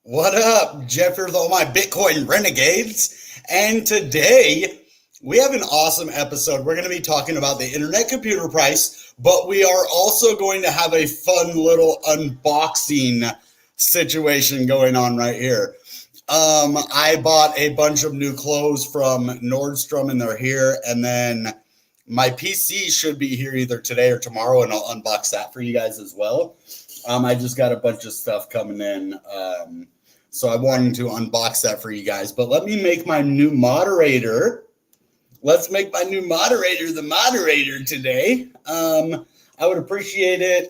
What up, Jeffers, all my Bitcoin renegades? And today we have an awesome episode. We're going to be talking about the internet computer price, but we are also going to have a fun little unboxing situation going on right here. I bought a bunch of new clothes from Nordstrom and they're here. And then my PC should be here either today or tomorrow, and I'll unbox that for you guys as well. I just got a bunch of stuff coming in. So I wanted to unbox that for you guys. But let me make my new moderator. Let's make my new moderator the moderator today. I would appreciate it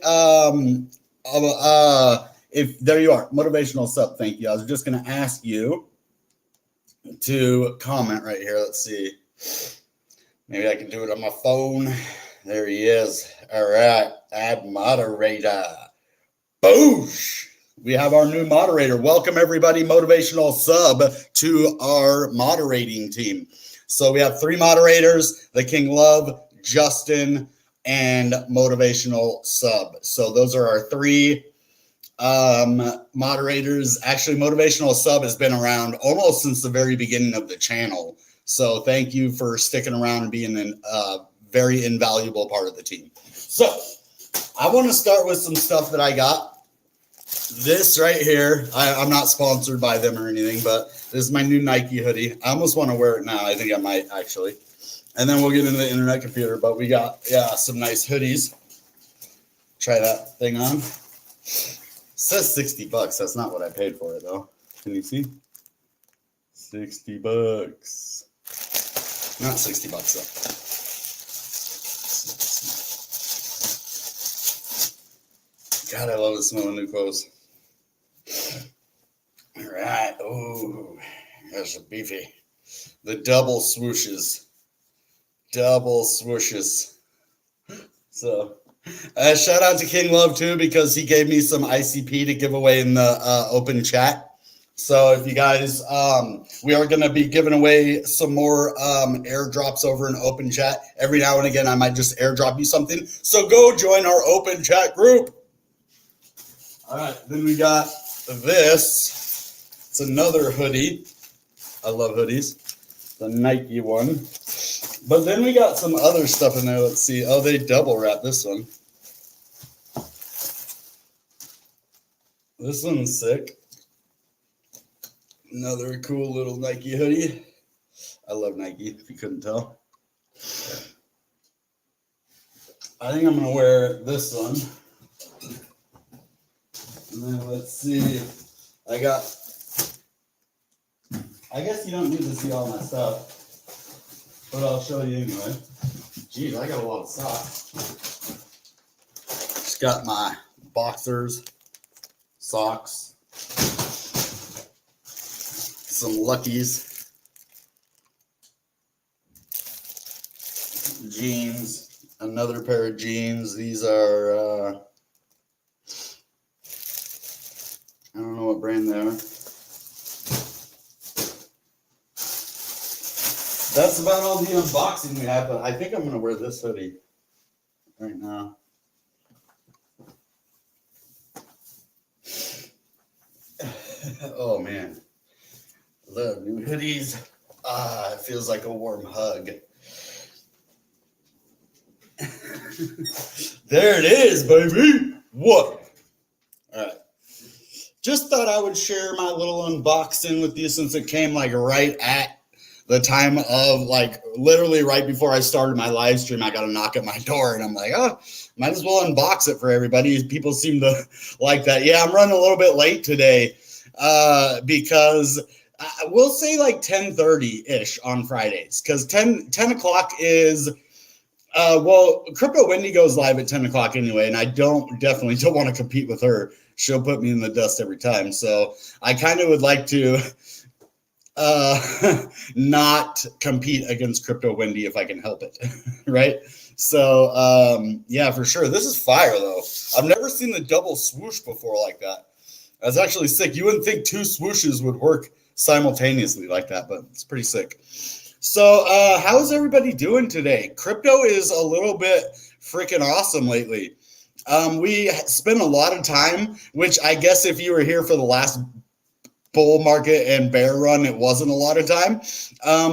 if there you are, motivational sub. Thank you. I was just going to ask you to comment right here. Let's see. Maybe I can do it on my phone. There he is. All right. Add moderator. Boosh. We have our new moderator. Welcome, everybody, motivational sub, to our moderating team. So we have 3 moderators, the King Love, Justin, and motivational sub. So those are our 3 moderators. Actually, motivational sub has been around almost since the very beginning of the channel. So thank you for sticking around and being a very invaluable part of the team. So I want to start with some stuff that I got. This right here, I'm not sponsored by them or anything, but this is my new Nike hoodie. I almost want to wear it now. I think I might actually. And then we'll get into the internet computer, but we got, some nice hoodies. Try that thing on. It says $60. That's not what I paid for it though. Can you see? $60. Not $60 though. God, I love the smell of new clothes. All right. Oh, that's a beefy. The double swooshes. Double swooshes. So, shout out to King Love too, because he gave me some ICP to give away in the open chat. So if you guys, we are going to be giving away some more airdrops over in open chat. Every now and again, I might just airdrop you something. So go join our open chat group. All right, then we got this. It's another hoodie. I love hoodies. The Nike one. But then we got some other stuff in there. Let's see. Oh, they double wrap this one. This one's sick. Another cool little Nike hoodie. I love Nike, if you couldn't tell. I think I'm going to wear this one. And then let's see, I guess you don't need to see all my stuff, but I'll show you anyway. Geez, I got a lot of socks. Just got my boxers, socks, some Luckies, jeans, another pair of jeans. These are, I don't know what brand they are. That's about all the unboxing we have, but I think I'm going to wear this hoodie right now. Oh, man. Love new hoodies. It feels like a warm hug. There it is, baby. What? All right. Just thought I would share my little unboxing with you since it came like right at the time of like literally right before I started my live stream. I got a knock at my door and I'm like, oh, might as well unbox it for everybody. People seem to like that. Yeah, I'm running a little bit late today because we'll say like 10:30-ish on Fridays because 10 o'clock is Crypto Wendy goes live at 10 o'clock anyway, and I definitely don't want to compete with her. She'll put me in the dust every time. So I kind of would like to not compete against Crypto Wendy if I can help it, right? So, yeah, for sure. This is fire, though. I've never seen the double swoosh before like that. That's actually sick. You wouldn't think 2 swooshes would work simultaneously like that, but it's pretty sick. So how's everybody doing today? Crypto is a little bit freaking awesome lately. We spent a lot of time, which I guess if you were here for the last bull market and bear run, it wasn't a lot of time.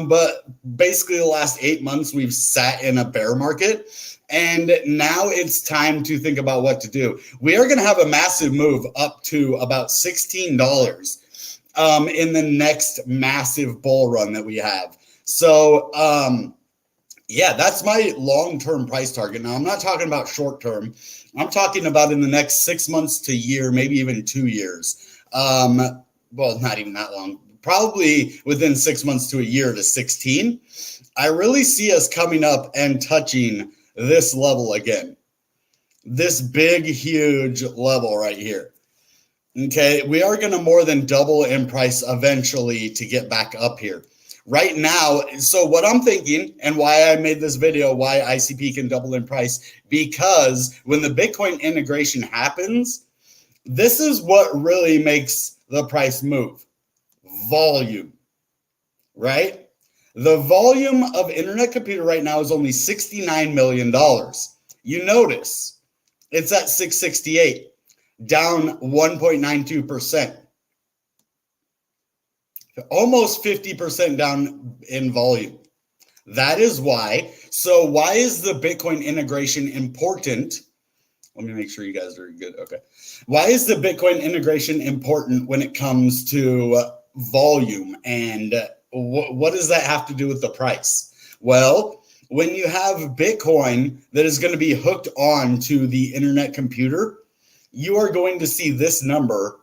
But basically the last 8 months, we've sat in a bear market. And now it's time to think about what to do. We are going to have a massive move up to about $16 in the next massive bull run that we have. So, yeah, that's my long-term price target. Now, I'm not talking about short-term. I'm talking about in the next 6 months to a year, maybe even 2 years. Well, not even that long. Probably within 6 months to a year to 16. I really see us coming up and touching this level again. This big, huge level right here. Okay, we are going to more than double in price eventually to get back up here. Right now, so what I'm thinking and why I made this video, why ICP can double in price, because when the Bitcoin integration happens, this is what really makes the price move. Volume, right? The volume of internet computer right now is only $69 million. You notice it's at 668, down 1.92%. Almost 50% down in volume. That is why. So why is the Bitcoin integration important? Let me make sure you guys are good. Okay. Why is the Bitcoin integration important when it comes to volume, and what does that have to do with the price? Well, when you have Bitcoin that is going to be hooked on to the internet computer, you are going to see this number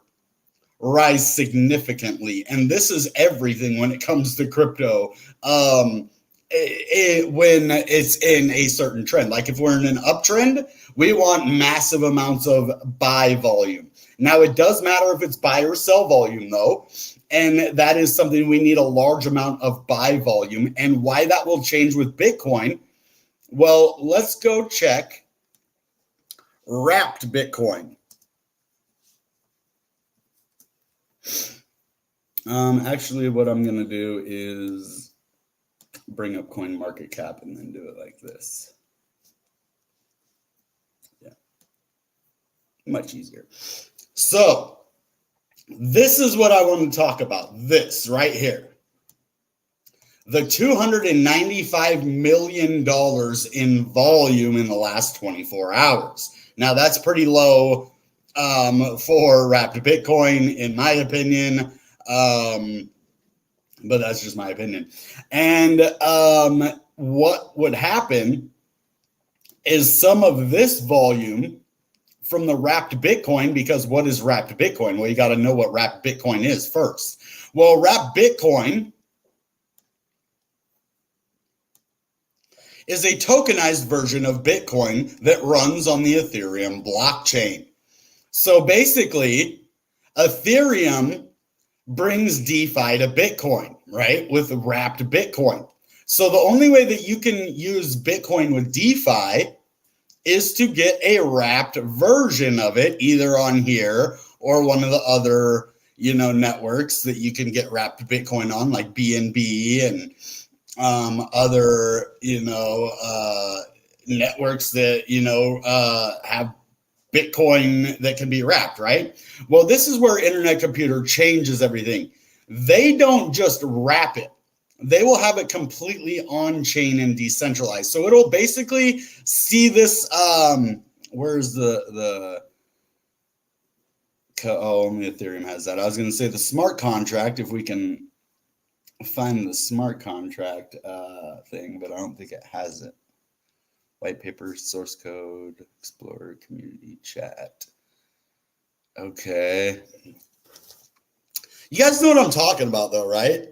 rise significantly. And this is everything when it comes to crypto. When it's in a certain trend, like if we're in an uptrend, we want massive amounts of buy volume. Now, it does matter if it's buy or sell volume, though. And that is something we need a large amount of buy volume. And why that will change with Bitcoin? Well, let's go check wrapped Bitcoin. Actually, what I'm going to do is bring up CoinMarketCap and then do it like this. Yeah, much easier. So this is what I want to talk about. This right here. The $295 million in volume in the last 24 hours. Now, that's pretty low for wrapped Bitcoin, in my opinion. But that's just my opinion. And what would happen is some of this volume from the wrapped Bitcoin, because what is wrapped Bitcoin? Well, you got to know what wrapped Bitcoin is first. Well, wrapped Bitcoin is a tokenized version of Bitcoin that runs on the Ethereum blockchain. So basically, Ethereum brings DeFi to Bitcoin, right? With wrapped Bitcoin. So the only way that you can use Bitcoin with DeFi is to get a wrapped version of it, either on here or one of the other, networks that you can get wrapped Bitcoin on, like BNB and other, networks that, have Bitcoin that can be wrapped, right? Well, this is where Internet Computer changes everything. They don't just wrap it. They will have it completely on-chain and decentralized. So it'll basically see this, where's the only Ethereum has that. I was going to say the smart contract, if we can find the smart contract thing, but I don't think it has it. White paper, source code, Explorer, community chat. Okay. You guys know what I'm talking about, though, right?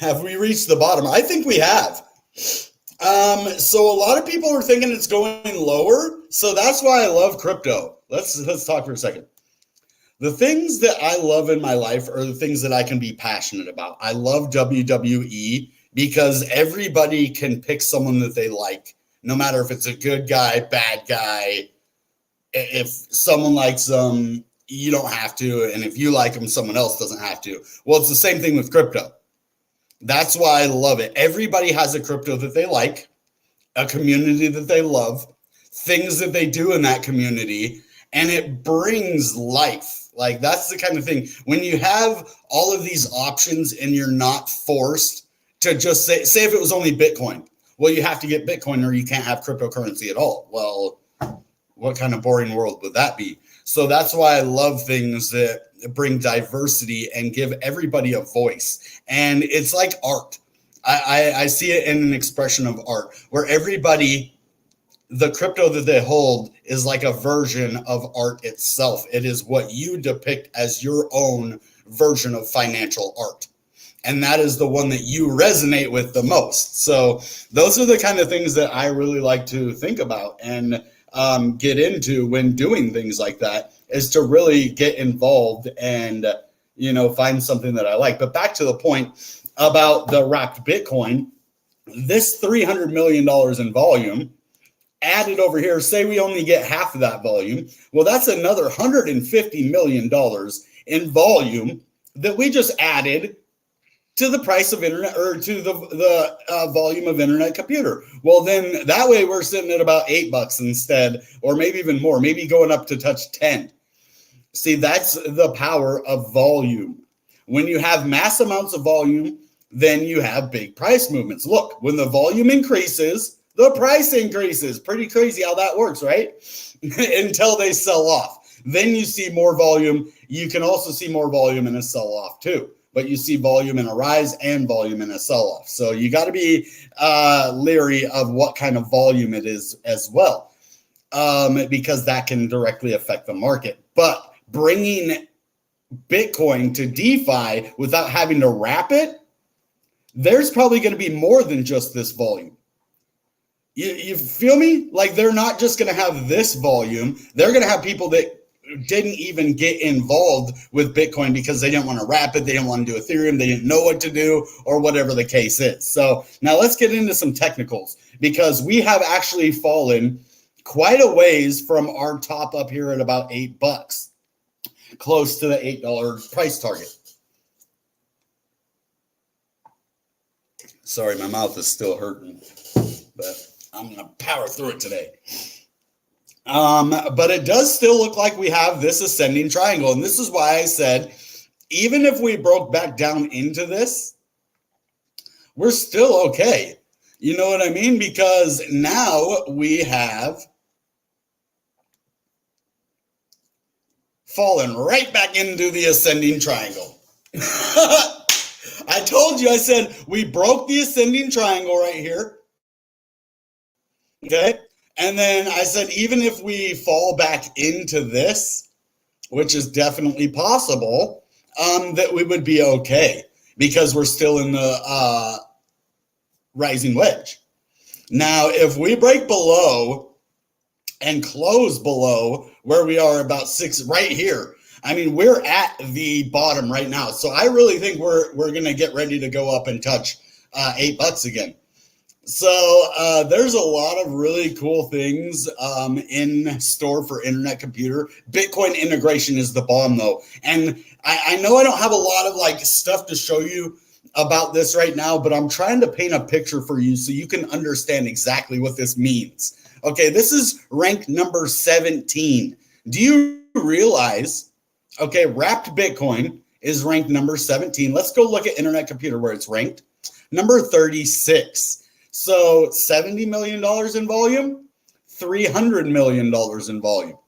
Have we reached the bottom? I think we have. So a lot of people are thinking it's going lower. So that's why I love crypto. Let's talk for a second. The things that I love in my life are the things that I can be passionate about. I love WWE because everybody can pick someone that they like. No matter if it's a good guy, bad guy, if someone likes them, you don't have to. And if you like them, someone else doesn't have to. Well, it's the same thing with crypto. That's why I love it. Everybody has a crypto that they like, a community that they love, things that they do in that community, and it brings life. Like, that's the kind of thing. When you have all of these options and you're not forced to just say if it was only Bitcoin, well, you have to get Bitcoin or you can't have cryptocurrency at all. Well, what kind of boring world would that be? So that's why I love things that bring diversity and give everybody a voice. And it's like art. I see it in an expression of art where everybody, the crypto that they hold is like a version of art itself. It is what you depict as your own version of financial art. And that is the one that you resonate with the most. So those are the kind of things that I really like to think about and get into when doing things like that, is to really get involved and, find something that I like. But back to the point about the wrapped Bitcoin, this $300 million in volume added over here, say we only get half of that volume. Well, that's another $150 million in volume that we just added to the price of internet, or to the volume of internet computer. Well, then that way we're sitting at about $8 instead, or maybe even more, maybe going up to touch 10. See, that's the power of volume. When you have mass amounts of volume, then you have big price movements. Look, when the volume increases, the price increases. Pretty crazy how that works, right? Until they sell off. Then you see more volume. You can also see more volume in a sell-off too. But you see volume in a rise and volume in a sell-off. So you got to be leery of what kind of volume it is as well, because that can directly affect the market. But bringing Bitcoin to DeFi without having to wrap it, there's probably going to be more than just this volume. You feel me? Like, they're not just going to have this volume. They're going to have people that didn't even get involved with Bitcoin because they didn't want to wrap it. They didn't want to do Ethereum. They didn't know what to do, or whatever the case is. So now let's get into some technicals, because we have actually fallen quite a ways from our top up here at about $8, close to the $8 price target. Sorry, my mouth is still hurting, but I'm going to power through it today. But it does still look like we have this ascending triangle. And this is why I said, even if we broke back down into this, we're still okay. You know what I mean? Because now we have fallen right back into the ascending triangle. I told you, I said, we broke the ascending triangle right here. Okay. And then I said, even if we fall back into this, which is definitely possible, that we would be okay, because we're still in the rising wedge. Now, if we break below and close below where we are about 6 right here, I mean, we're at the bottom right now. So I really think we're going to get ready to go up and touch $8 again. So there's a lot of really cool things in store for internet computer. Bitcoin integration is the bomb, though. And I know I don't have a lot of like stuff to show you about this right now, but I'm trying to paint a picture for you so you can understand exactly what this means. Okay, this is rank number 17. Do you realize, okay, wrapped Bitcoin is ranked number 17. Let's go look at internet computer where it's ranked. Number 36. So $70 million in volume, $300 million in volume.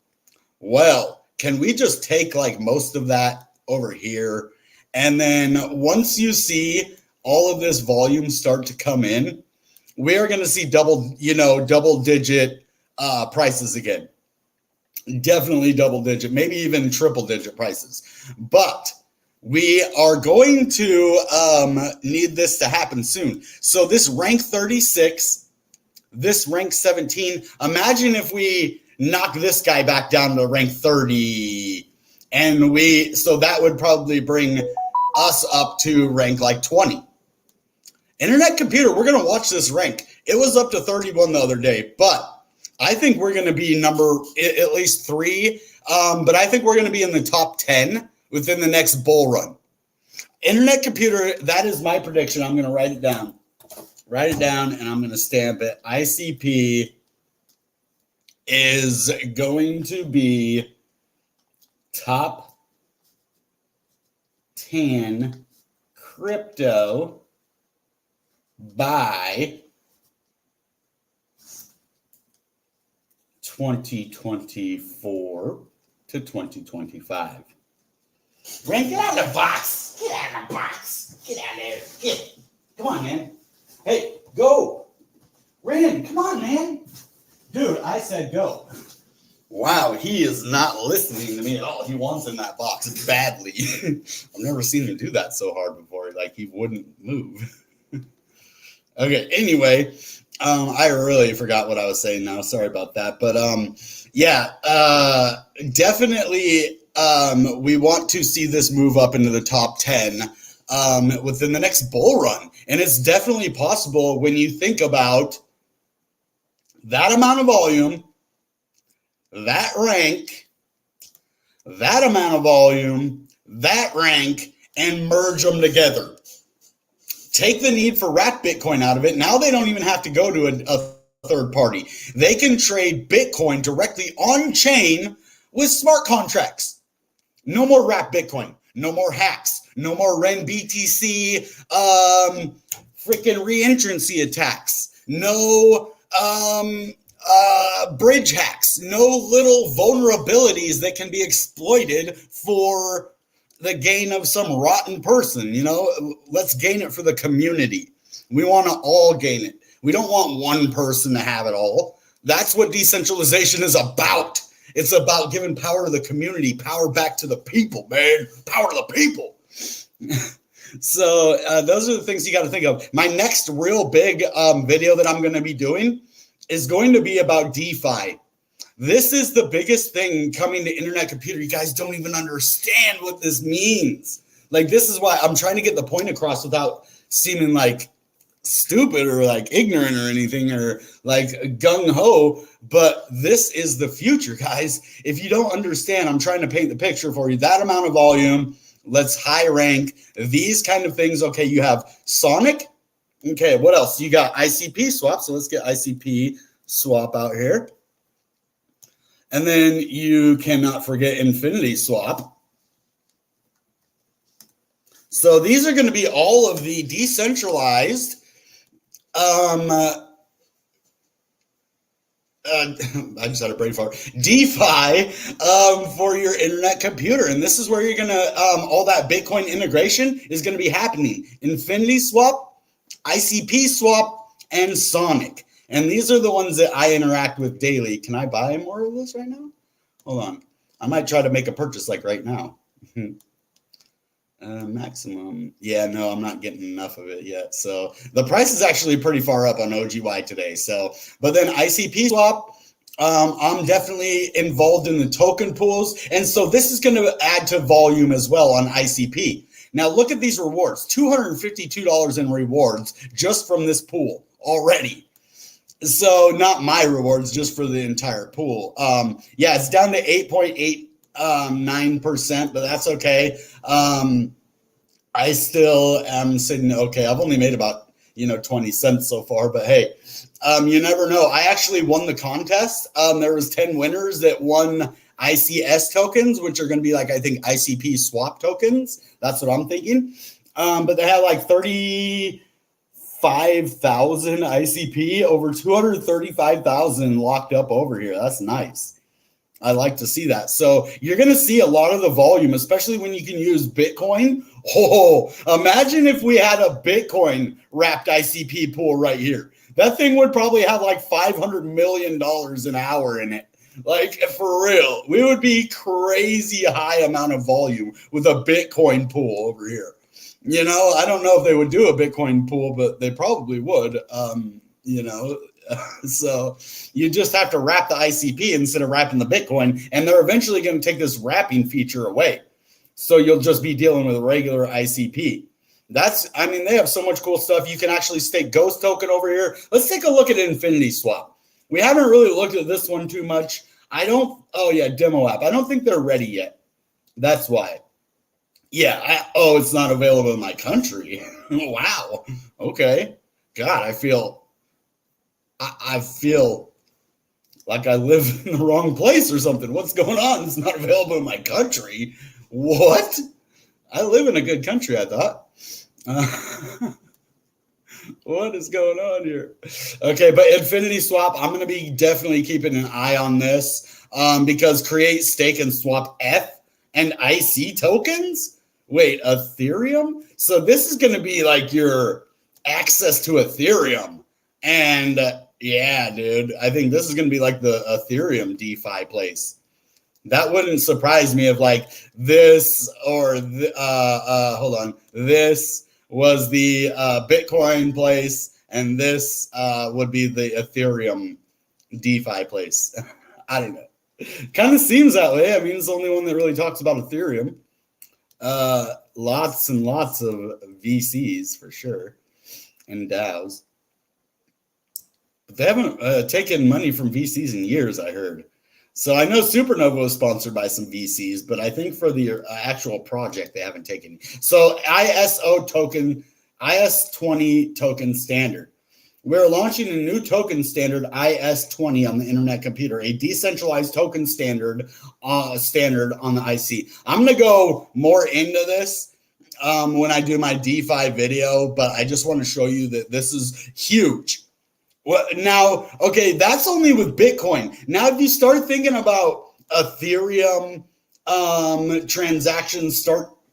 Well, can we just take like most of that over here? And then once you see all of this volume start to come in, we are going to see double digit prices again. Definitely double digit, maybe even triple digit prices. But we are going to need this to happen soon. So this rank 36, this rank 17, imagine if we knock this guy back down to rank 30. And so that would probably bring us up to rank like 20. Internet computer, we're going to watch this rank. It was up to 31 the other day, but I think we're going to be number at least 3. But I think we're going to be in the top 10 within the next bull run. Internet computer, that is my prediction. I'm going to write it down. Write it down, and I'm going to stamp it. ICP is going to be top can crypto by 2024 to 2025? Ren, get out of the box. Get out of the box. Get out of there. Get. Come on, man. Hey, go. Ren, come on, man. Dude, I said go. Wow, he is not listening to me at all. He wants in that box badly. I've never seen him do that so hard before. Like, he wouldn't move. Okay, anyway, I really forgot what I was saying now. Sorry about that. But, definitely we want to see this move up into the top 10 within the next bull run. And it's definitely possible when you think about that amount of volume, that rank, that amount of volume, that rank, and merge them together. Take the need for wrapped Bitcoin out of it. Now they don't even have to go to a third party. They can trade Bitcoin directly on chain with smart contracts. No more wrapped Bitcoin. No more hacks. No more Ren BTC freaking reentrancy attacks. No bridge hacks, no little vulnerabilities that can be exploited for the gain of some rotten person. You know, let's gain it for the community. We want to all gain it. We don't want one person to have it all. That's what decentralization is about. It's about giving power to the community, power back to the people, man. Power to the people. So those are the things you got to think of. My next real big video that I'm going to be doing is going to be about DeFi. This is the biggest thing coming to internet computer. You guys don't even understand what this means. Like, this is why I'm trying to get the point across without seeming like stupid or like ignorant or anything or like gung-ho. But this is the future, guys. If you don't understand, I'm trying to paint the picture for you. That amount of volume, let's high rank these kind of things. Okay, you have Sonic. Okay, what else? You got ICP swap. So let's get ICP swap out here. And then you cannot forget Infinity swap. So these are going to be all of the decentralized I just had a brain fart. DeFi for your internet computer. And this is where you're going to, all that Bitcoin integration is going to be happening. Infinity swap, ICP swap, and Sonic. And these are the ones that I interact with daily. Can I buy more of this right now? Hold on. I might try to make a purchase like right now. Maximum. Yeah, no, I'm not getting enough of it yet. So the price is actually pretty far up on OGY today. So, but then ICP swap, I'm definitely involved in the token pools. And so this is going to add to volume as well on ICP. Now look at these rewards, $252 in rewards just from this pool already. So not my rewards, just for the entire pool. Yeah, it's down to 8.89%, but that's okay. I still am sitting okay. I've only made about 20 cents so far, but hey, you never know. I actually won the contest. There was 10 winners that won ICS tokens, which are going to be like, I think, ICP swap tokens. That's what I'm thinking. But they had like 35,000 ICP, over 235,000 locked up over here. That's nice. I like to see that. So you're going to see a lot of the volume, especially when you can use Bitcoin. Oh, imagine if we had a Bitcoin wrapped ICP pool right here. That thing would probably have like $500 million an hour in it. Like, for real, we would be crazy high amount of volume with a Bitcoin pool over here. I don't know if they would do a Bitcoin pool, but they probably would, So you just have to wrap the ICP instead of wrapping the Bitcoin, and they're eventually going to take this wrapping feature away. So you'll just be dealing with a regular ICP. They have so much cool stuff. You can actually stake Ghost token over here. Let's take a look at Infinity Swap. We haven't really looked at this one too much. Demo app. I don't think they're ready yet. That's why. Yeah. It's not available in my country. Wow. Okay. God, I feel like I live in the wrong place or something. What's going on? It's not available in my country. What? I live in a good country, I thought. Uh, what is going on here? Okay, but Infinity Swap, I'm going to be definitely keeping an eye on this because create, stake, and swap F and IC tokens? Wait, Ethereum? So this is going to be like your access to Ethereum. And yeah, dude, I think this is going to be like the Ethereum DeFi place. That wouldn't surprise me if like this or hold on, this was the Bitcoin place, and this would be the Ethereum DeFi place. I don't know. Kind of seems that way. I mean, it's the only one that really talks about Ethereum. Lots and lots of VCs for sure, and DAOs. But they haven't taken money from VCs in years, I heard. So I know Supernova was sponsored by some VCs, but I think for the actual project, they haven't taken. So ISO token, IS20 token standard. We're launching a new token standard, IS20, on the internet computer, a decentralized token standard on the IC. I'm going to go more into this when I do my DeFi video, but I just want to show you that this is huge. Well, now, okay, that's only with Bitcoin. Now, if you start thinking about Ethereum transactions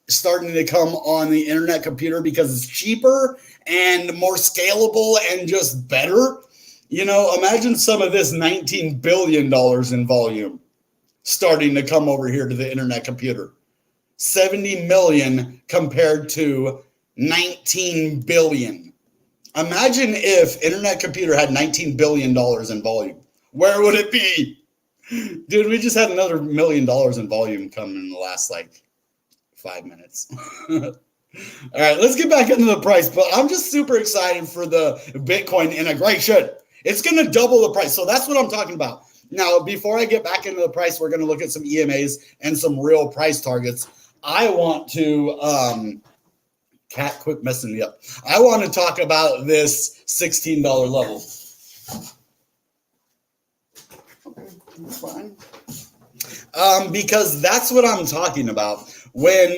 starting to come on the internet computer because it's cheaper and more scalable and just better, you know, imagine some of this $19 billion in volume starting to come over here to the internet computer. 70 million compared to 19 billion. Imagine if internet computer had $19 billion in volume. Where would it be? Dude, we just had another $1 million in volume come in the last like 5 minutes. All right, let's get back into the price. But I'm just super excited for the Bitcoin integration. It's going to double the price. So that's what I'm talking about. Now, before I get back into the price, we're going to look at some EMAs and some real price targets. I want to... Cat, quit messing me up. I want to talk about this $16 level. Okay, that's fine. Because that's what I'm talking about. When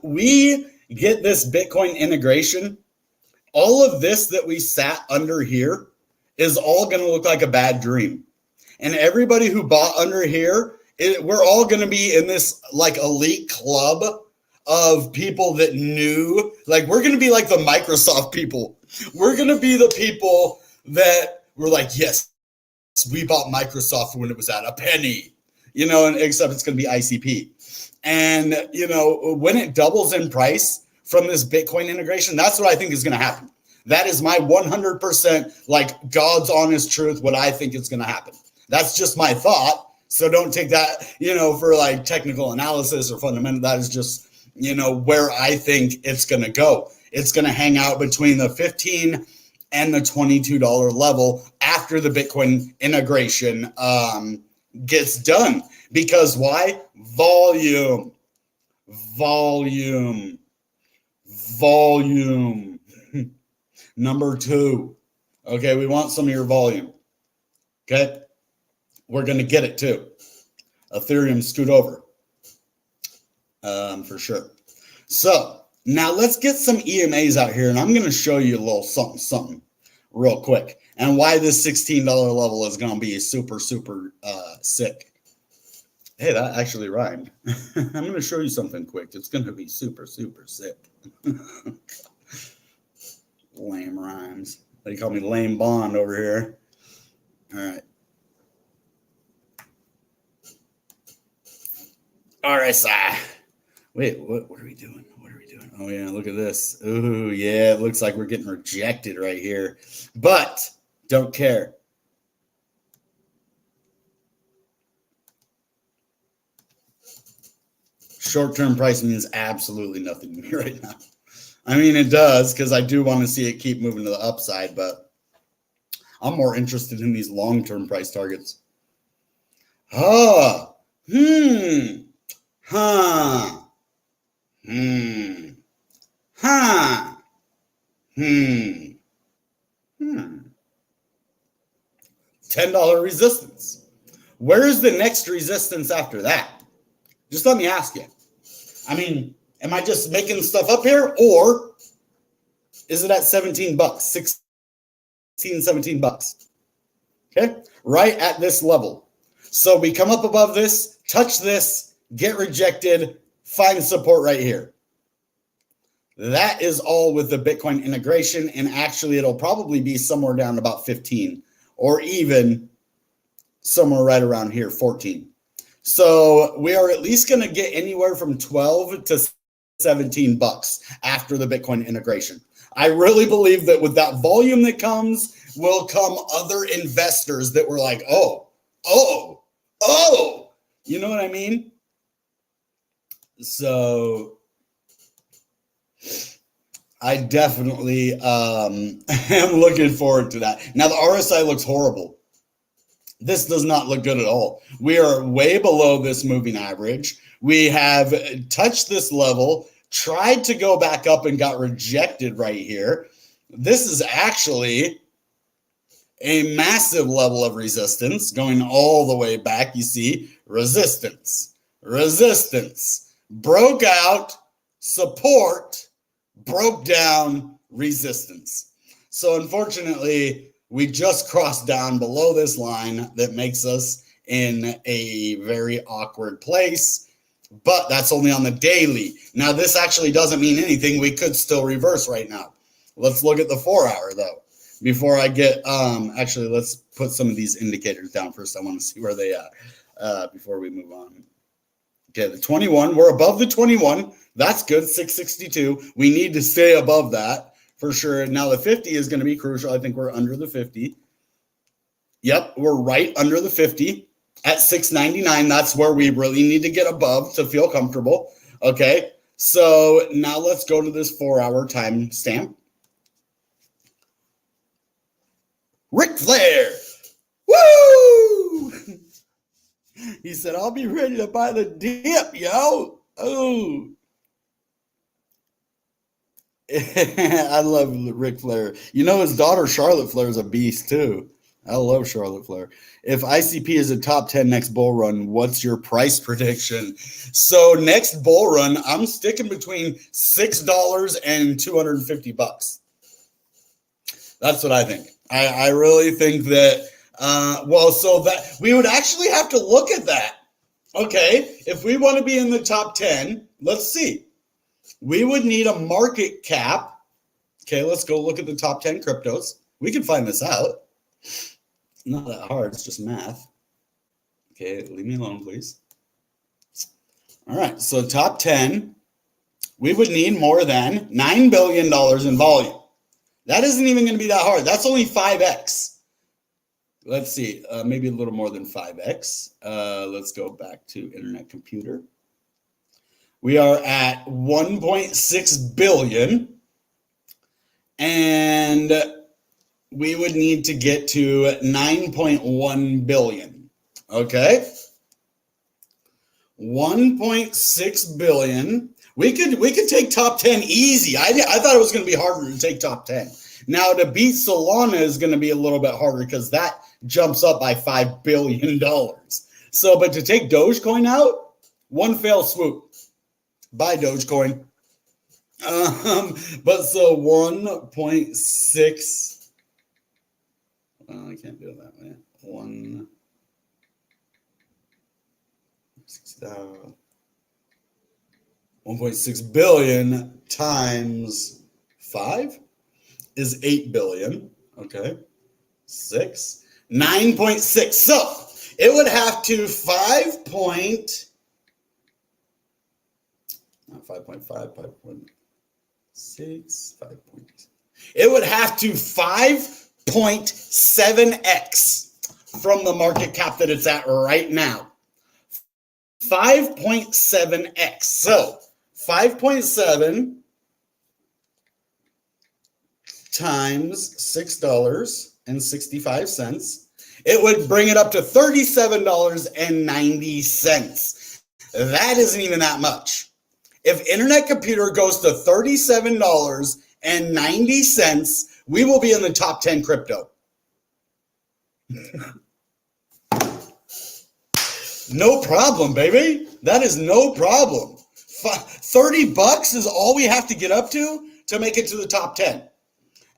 we get this Bitcoin integration, all of this that we sat under here is all going to look like a bad dream. And everybody who bought under here, we're all going to be in this like elite club of people that knew, like we're going to be like the Microsoft people. We're going to be the people that were like, yes, we bought Microsoft when it was at a penny, you know, and except it's going to be ICP. And, you know, when it doubles in price from this Bitcoin integration, that's what I think is going to happen. That is my 100% like God's honest truth, what I think is going to happen. That's just my thought. So don't take that, you know, for like technical analysis or fundamental. That is just, you know, where I think it's going to go. It's going to hang out between the $15 and the $22 level after the Bitcoin integration gets done. Because why? Volume. Number two. Okay, we want some of your volume. Okay, we're going to get it too. Ethereum, scoot over. For sure. So now let's get some EMAs out here, and I'm going to show you a little something real quick, and why this $16 level is going to be super sick. Hey, that actually rhymed. I'm going to show you something quick. It's going to be super sick. Lame rhymes. They call me Lame Bond over here. All right. RSI. Wait, what are we doing? Oh, yeah, look at this. Ooh, yeah, it looks like we're getting rejected right here. But don't care. Short-term price means absolutely nothing to me right now. I mean, it does, because I do want to see it keep moving to the upside, but I'm more interested in these long-term price targets. $10 resistance. Where is the next resistance after that? Just let me ask you. I mean, Am I just making stuff up here? Or is it at 17 bucks, 16, 17 bucks? Okay, right at this level. So we come up above this, touch this, get rejected, find support right here. That is all with the Bitcoin integration, and actually it'll probably be somewhere down about 15 or even somewhere right around here, 14. So we are at least going to get anywhere from 12 to 17 bucks after the Bitcoin integration. I really believe that with that volume that comes, will come other investors that were like, oh, you know what I mean? So I definitely am looking forward to that. Now the RSI looks horrible. This does not look good at all. We are way below this moving average. We have touched this level, tried to go back up and got rejected right here. This is actually a massive level of resistance going all the way back. You see resistance, broke out, support, broke down, resistance. So unfortunately, we just crossed down below this line that makes us in a very awkward place, but that's only on the daily. Now, this actually doesn't mean anything. We could still reverse right now. Let's look at the 4 hour though. Before I get, actually, let's put some of these indicators down first. I want to see where they are before we move on. Okay, the 21, we're above the 21. That's good, 662. We need to stay above that for sure. Now the 50 is going to be crucial. I think we're under the 50. Yep, we're right under the 50 at 699. That's where we really need to get above to feel comfortable. Okay, so now let's go to this 4 hour time stamp. Ric Flair, woo! He said, I'll be ready to buy the dip, yo. Oh. I love Ric Flair. You know, his daughter, Charlotte Flair, is a beast, too. I love Charlotte Flair. If ICP is a top 10 next bull run, what's your price prediction? So next bull run, I'm sticking between $6 and 250 bucks. That's what I think. I really think that, so that we would actually have to look at that. Okay, if we want to be in the top 10, let's see. We would need a market cap. Okay, let's go look at the top 10 cryptos. We can find this out. Not that hard, it's just math. Okay, leave me alone, please. All right, so top 10, we would need more than $9 billion in volume. That isn't even going to be that hard. That's only 5x. Let's see, maybe a little more than 5x. Let's go back to Internet Computer. We are at 1.6 billion. And we would need to get to 9.1 billion. Okay? 1.6 billion. We could take top 10 easy. I thought it was going to be harder to take top 10. Now to beat Solana is going to be a little bit harder because that jumps up by $5 billion. So, but to take Dogecoin out, one fell swoop. Buy Dogecoin. But so 1.6. I can't do it that way. 1.6 billion times 5 is 8 billion. Okay. 9.6. So it would have to 5.5, 5.6, 5. It would have to 5.7x from the market cap that it's at right now. 5.7x. So 5.7 times $6.65. It would bring it up to $37.90. That isn't even that much. If Internet Computer goes to $37.90, we will be in the top 10 crypto. No problem, baby. That is no problem. $30 is all we have to get up to make it to the top 10.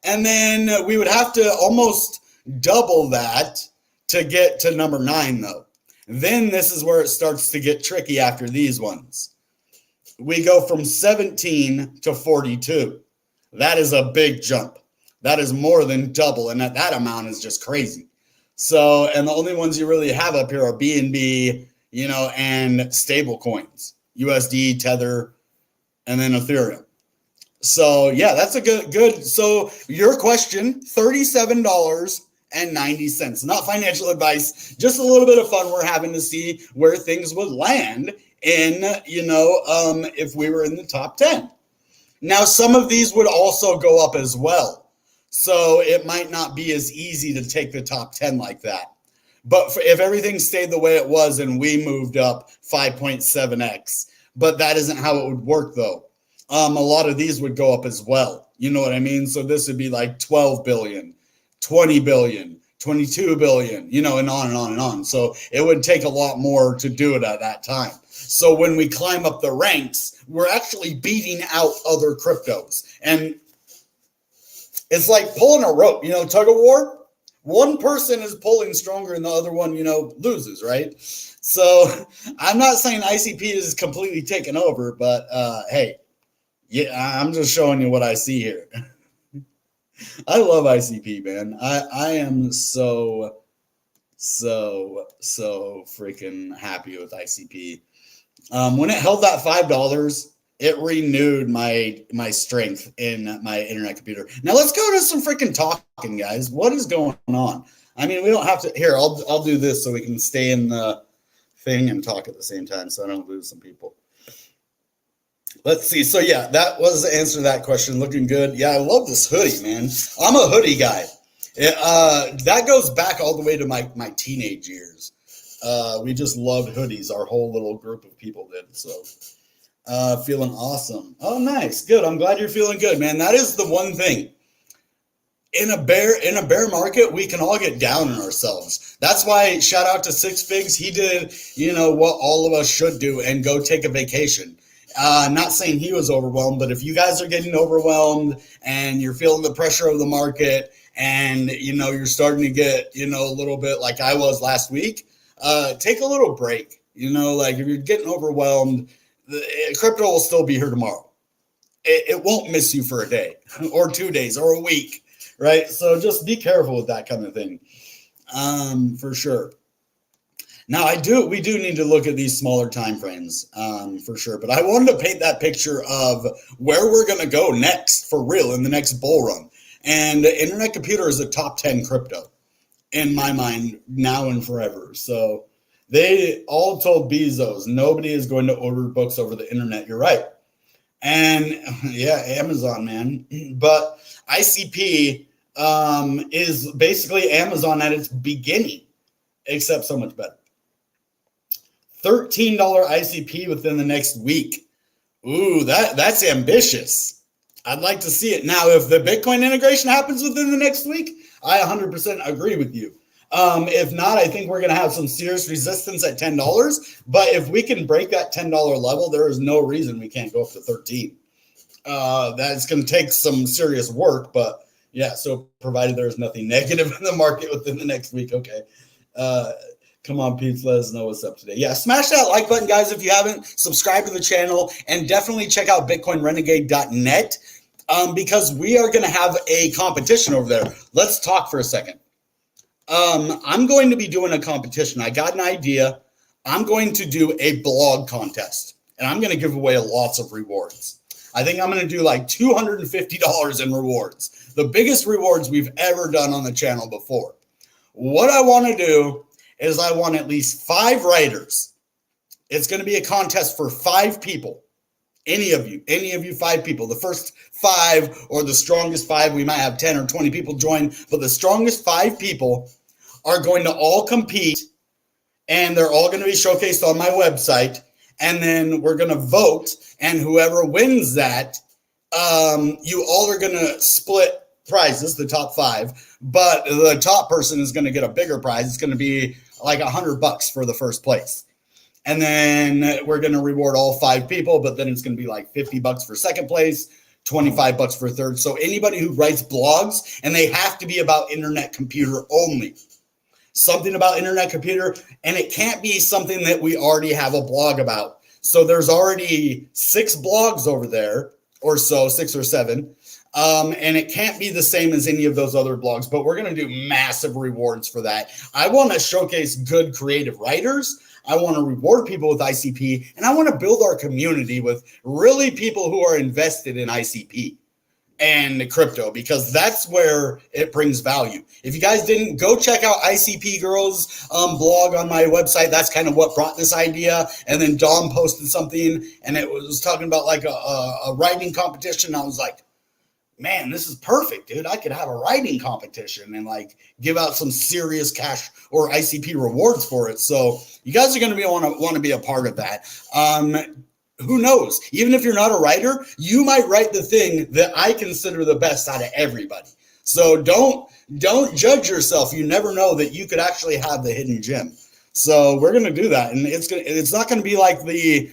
And then we would have to almost double that to get to number 9, though. Then this is where it starts to get tricky after these ones. We go from 17 to 42. That is a big jump. That is more than double, and that amount is just crazy. So, and the only ones you really have up here are BNB, and stable coins, USD, Tether, and then Ethereum. So yeah, that's a good. So your question, $37.90. Not financial advice, just a little bit of fun. We're having to see where things would land in, if we were in the top 10. Now, some of these would also go up as well. So it might not be as easy to take the top 10 like that. But if everything stayed the way it was and we moved up 5.7x, but that isn't how it would work, though. A lot of these would go up as well. You know what I mean? So this would be like 12 billion, 20 billion, 22 billion, and on and on and on. So it would take a lot more to do it at that time. So when we climb up the ranks, we're actually beating out other cryptos. And it's like pulling a rope, tug of war. One person is pulling stronger and the other one, loses, right? So I'm not saying ICP is completely taken over, but hey, yeah, I'm just showing you what I see here. I love ICP, man. I am so freaking happy with ICP. When it held that $5, it renewed my strength in my internet computer. Now let's go to some freaking talking, guys. What is going on? I mean, we don't have to. Here, I'll do this so we can stay in the thing and talk at the same time, so I don't lose some people. Let's see. So yeah, that was the answer to that question. Looking good. Yeah, I love this hoodie, man. I'm a hoodie guy. That goes back all the way to my teenage years. We just loved hoodies. Our whole little group of people did. So. Feeling awesome. Oh, nice. Good. I'm glad you're feeling good, man. That is the one thing. In a bear market, we can all get down on ourselves. That's why shout out to Six Figs. He did, what all of us should do and go take a vacation. Not saying he was overwhelmed, but if you guys are getting overwhelmed and you're feeling the pressure of the market and, you're starting to get, a little bit like I was last week, take a little break. Like if you're getting overwhelmed, crypto will still be here tomorrow. It won't miss you for a day or 2 days or a week, right? So just be careful with that kind of thing, for sure. Now we do need to look at these smaller time frames, for sure. But I wanted to paint that picture of where we're going to go next for real in the next bull run. And the internet computer is a top 10 crypto in my mind now and forever. So they all told Bezos, nobody is going to order books over the internet. You're right. And yeah, Amazon, man. But ICP is basically Amazon at its beginning, except so much better. $13 ICP within the next week. Ooh, that's ambitious. I'd like to see it. Now, if the Bitcoin integration happens within the next week, I 100% agree with you. If not, I think we're going to have some serious resistance at $10. But if we can break that $10 level, there is no reason we can't go up to 13. That's going to take some serious work. But yeah, so provided there's nothing negative in the market within the next week. Okay. Come on, Pete, let us know what's up today. Yeah, smash that like button, guys, if you haven't. Subscribe to the channel. And definitely check out BitcoinRenegade.net because we are going to have a competition over there. Let's talk for a second. I'm going to be doing a competition. I got an idea. I'm going to do a blog contest, and I'm going to give away lots of rewards. I think I'm going to do like $250 in rewards, the biggest rewards we've ever done on the channel before. What I want to do is I want at least 5 writers. It's going to be a contest for 5 people. Any of you 5 people. The first 5 or the strongest 5, we might have 10 or 20 people join, but the strongest 5 people are going to all compete, and they're all going to be showcased on my website, and then we're going to vote, and whoever wins that, you all are going to split prizes, the top 5, but the top person is going to get a bigger prize. It's going to be like $100 for the first place. And then we're going to reward all 5 people, but then it's going to be like $50 for second place, $25 for third. So anybody who writes blogs, and they have to be about internet computer only. Something about internet computer, and it can't be something that we already have a blog about. So there's already 6 blogs over there, or so, 6 or 7. And it can't be the same as any of those other blogs, but we're going to do massive rewards for that. I want to showcase good creative writers. I want to reward people with ICP, and I want to build our community with really people who are invested in ICP and crypto, because that's where it brings value. If you guys didn't, go check out ICP Girls blog on my website. That's kind of what brought this idea. And then Dom posted something, and it was talking about like a writing competition. I was like, man, this is perfect, dude. I could have a writing competition and like give out some serious cash or ICP rewards for it. So you guys are going to want to be a part of that. Who knows? Even if you're not a writer, you might write the thing that I consider the best out of everybody. So don't judge yourself. You never know that you could actually have the hidden gem. So we're going to do that. And it's not going to be like the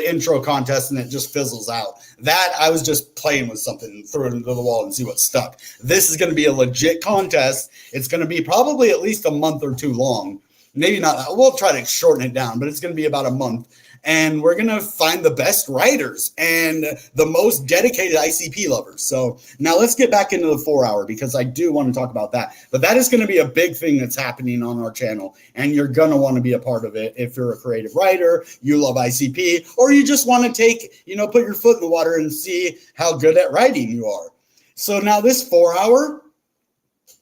intro contest and it just fizzles out. That I was just playing with something, throw it into the wall and see what stuck. This is going to be a legit contest. It's going to be probably at least a month or 2 long. Maybe not. We'll try to shorten it down, but it's going to be about a month. And we're going to find the best writers and the most dedicated ICP lovers. So now let's get back into the 4-hour, because I do want to talk about that. But that is going to be a big thing that's happening on our channel. And you're going to want to be a part of it if you're a creative writer, you love ICP, or you just want to put your foot in the water and see how good at writing you are. So now this 4-hour,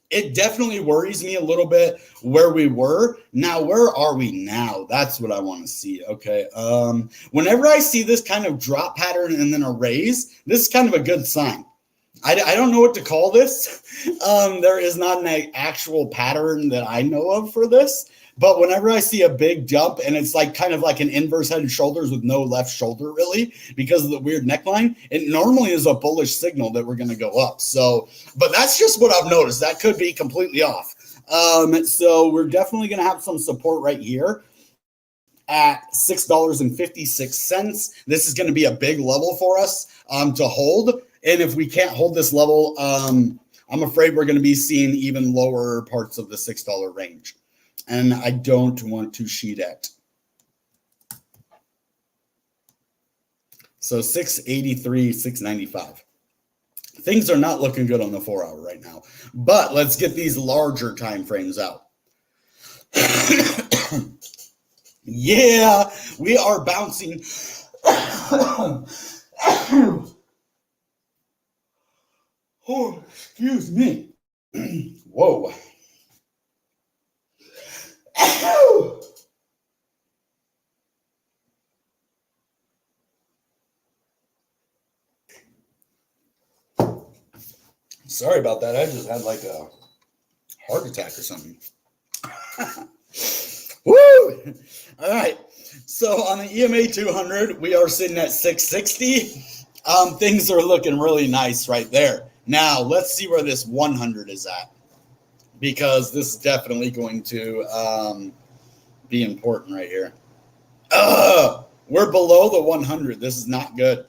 it definitely worries me a little bit where we were. Now, where are we now? That's what I want to see. Okay. Whenever I see this kind of drop pattern and then a raise, this is kind of a good sign. I don't know what to call this. There is not an actual pattern that I know of for this. But whenever I see a big jump and it's like kind of like an inverse head and shoulders with no left shoulder really because of the weird neckline, it normally is a bullish signal that we're going to go up. So, but that's just what I've noticed. That could be completely off. So we're definitely going to have some support right here at $6.56. This is going to be a big level for us to hold. And if we can't hold this level, I'm afraid we're going to be seeing even lower parts of the $6 range. And I don't want to sheet it. So 683, 695. Things are not looking good on the 4-hour right now. But let's get these larger time frames out. Yeah, we are bouncing. Oh, excuse me. Whoa. Sorry about that. I just had like a heart attack or something. Woo! All right. So on the EMA 200, we are sitting at 660. Things are looking really nice right there. Now let's see where this 100 is at, because this is definitely going to be important right here. We're below the 100. This is not good.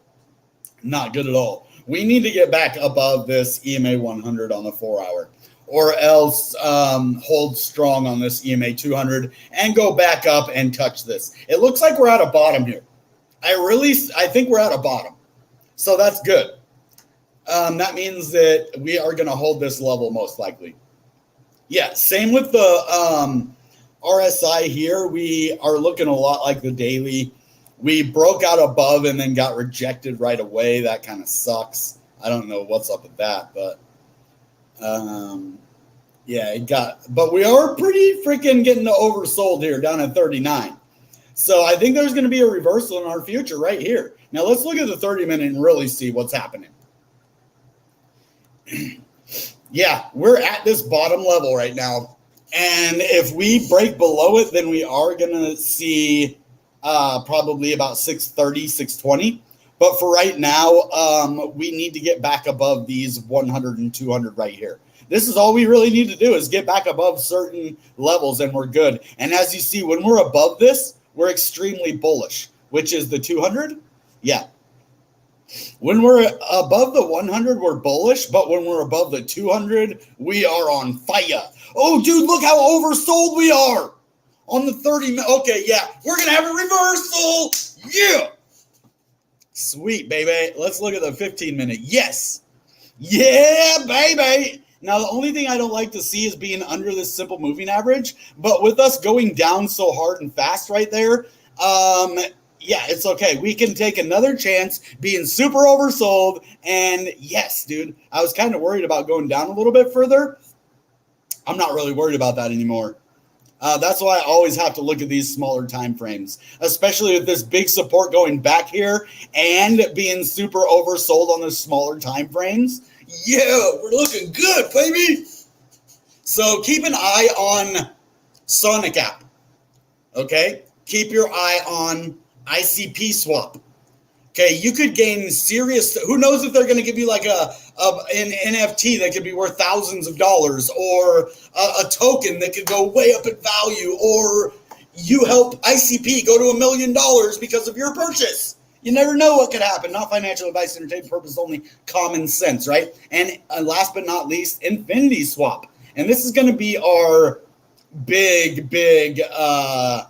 Not good at all. We need to get back above this EMA 100 on the 4-hour, or else hold strong on this EMA 200 and go back up and touch this. It looks like we're at a bottom here. I think we're at a bottom. So that's good. That means that we are going to hold this level most likely. Yeah, same with the RSI here. We are looking a lot like the daily. We broke out above and then got rejected right away. That kind of sucks. I don't know what's up with that, but but we are pretty freaking getting oversold here down at 39. So I think there's going to be a reversal in our future right here. Now let's look at the 30-minute and really see what's happening. Yeah, we're at this bottom level right now. And if we break below it, then we are going to see probably about 630, 620. But for right now, we need to get back above these 100 and 200 right here. This is all we really need to do is get back above certain levels and we're good. And as you see, when we're above this, we're extremely bullish, which is the 200. Yeah. When we're above the 100, we're bullish, but when we're above the 200, we are on fire. Oh, dude, look how oversold we are on the 30. Okay, yeah, we're going to have a reversal. Yeah. Sweet, baby. Let's look at the 15-minute. Yes. Yeah, baby. Now, the only thing I don't like to see is being under this simple moving average, but with us going down so hard and fast right there, yeah, it's okay. We can take another chance being super oversold. And yes, dude, I was kind of worried about going down a little bit further. I'm not really worried about that anymore. That's why I always have to look at these smaller time frames, especially with this big support going back here and being super oversold on the smaller time frames. Yeah, we're looking good, baby. So keep an eye on Sonic app. Okay, keep your eye on ICP swap. Okay, you could gain serious. Who knows if they're going to give you like an NFT that could be worth thousands of dollars, or a token that could go way up in value, or you help ICP go to $1 million because of your purchase. You never know what could happen. Not financial advice, entertainment purpose only, common sense, right? And last but not least, Infinity Swap. And this is going to be our big connector,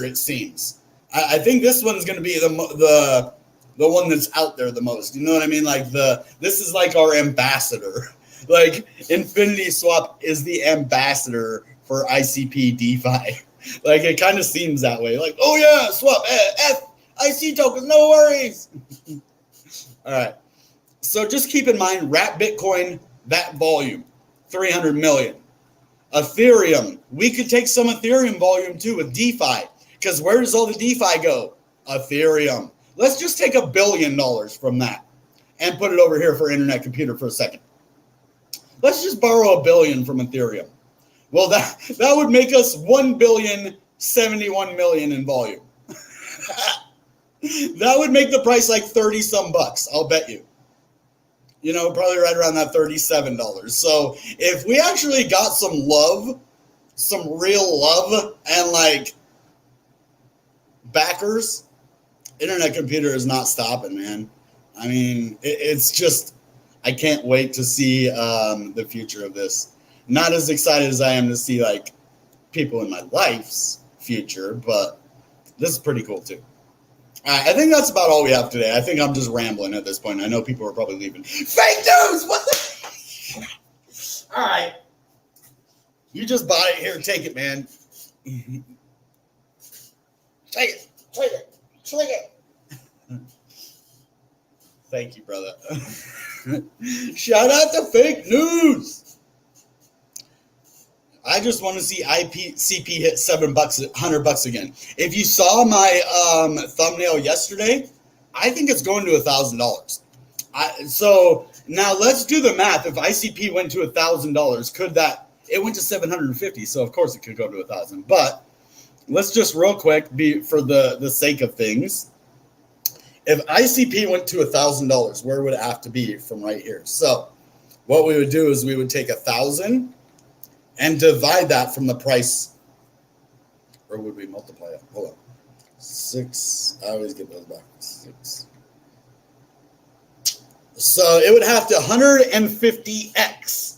it seems. I think this one's going to be the one that's out there the most. You know what I mean? Like this is like our ambassador. Like Infinity Swap is the ambassador for ICP DeFi. Like it kind of seems that way. Like, oh yeah, swap FIC tokens, no worries. All right. So just keep in mind, wrap Bitcoin, that volume, 300 million. Ethereum, we could take some Ethereum volume too with DeFi. Because where does all the DeFi go? Ethereum. Let's just take $1 billion from that and put it over here for internet computer for a second. Let's just borrow $1 billion from Ethereum. Well, that would make us 1,071,000,000 in volume. That would make the price like 30 some bucks, I'll bet you. You know, probably right around that $37. So if we actually got some love, some real love, and like backers, internet computer is not stopping, man. I mean, it's just, I can't wait to see the future of this. Not as excited as I am to see like people in my life's future, but this is pretty cool too. I think that's about all we have today. I think I'm just rambling at this point. I know people are probably leaving. Fake news! What the? All right. You just bought it. Here, take it, man. Take it. Take it. Take it. Thank you, brother. Shout out to fake news. I just want to see ICP hit $7, $100 again. If you saw my thumbnail yesterday, I think it's going to $1,000. So now let's do the math. If ICP went to $1,000, could that? It went to 750, so of course it could go to 1,000. But let's just real quick, for the sake of things, if ICP went to $1,000, where would it have to be from right here? So what we would do is we would take 1,000 and divide that from the price, or would we multiply it? Hold on. 6, I always get those back. 6. So it would have to 150x.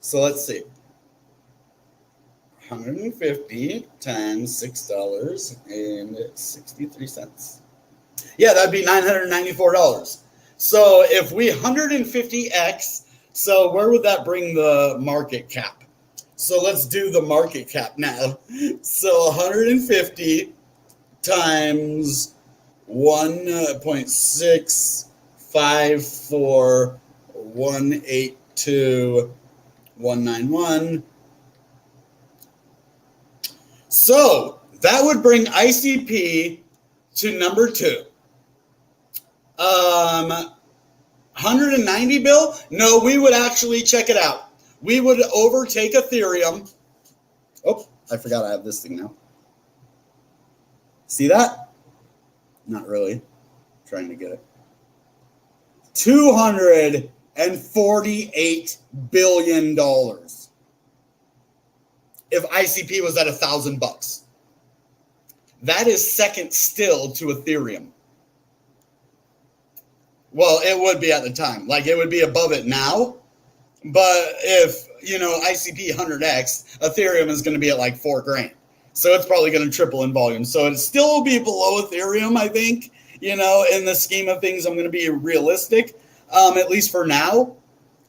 So let's see. 150 times $6.63. Yeah, that'd be $994. So if we 150x, so where would that bring the market cap? So let's do the market cap now. So 150 times 1.654182191. So that would bring ICP to number 2. 190 bill? No, we would actually check it out. We would overtake Ethereum. Oh, I forgot I have this thing now. See that? Not really. I'm trying to get it. 200 billion if ICP was at $1,000. That is second still to Ethereum. Well, it would be at the time. Like, it would be above it now. But if, ICP 100x, Ethereum is going to be at like $4,000. So it's probably going to triple in volume. So it still will be below Ethereum, I think. In the scheme of things, I'm going to be realistic, at least for now.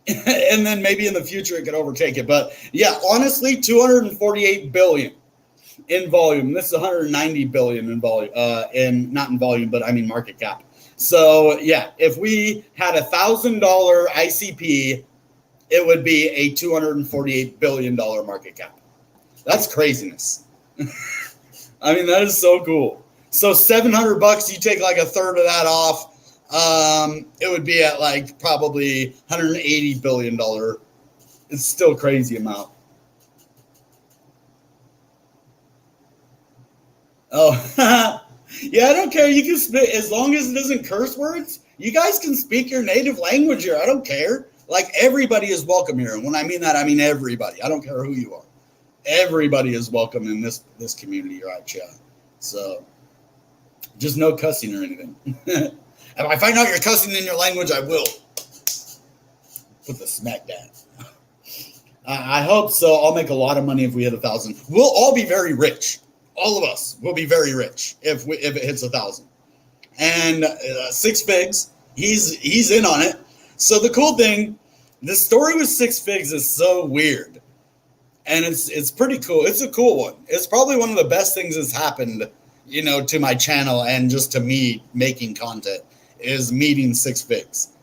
And then maybe in the future it could overtake it. But yeah, honestly, 248 billion in volume. This is 190 billion in volume, not in volume, but I mean market cap. So yeah, if we had $1,000 ICP, it would be a $248 billion market cap. That's craziness. I mean, that is so cool. So $700, you take like a third of that off. It would be at like probably $180 billion. It's still a crazy amount. Oh, yeah, I don't care. You can spit as long as it doesn't curse words. You guys can speak your native language here. I don't care. Like, everybody is welcome here. And when I mean that, I mean everybody. I don't care who you are. Everybody is welcome in this community, right, chat? So, just no cussing or anything. If I find out you're cussing in your language, I will put the smack down. I hope so. I'll make a lot of money if we hit 1,000. We'll all be very rich. All of us will be very rich if it hits 1,000. And 6 Figs, he's in on it. So the cool thing, the story with 6 Figs is so weird. And it's pretty cool. It's a cool one. It's probably one of the best things that's happened, to my channel and just to me making content, is meeting 6 Figs.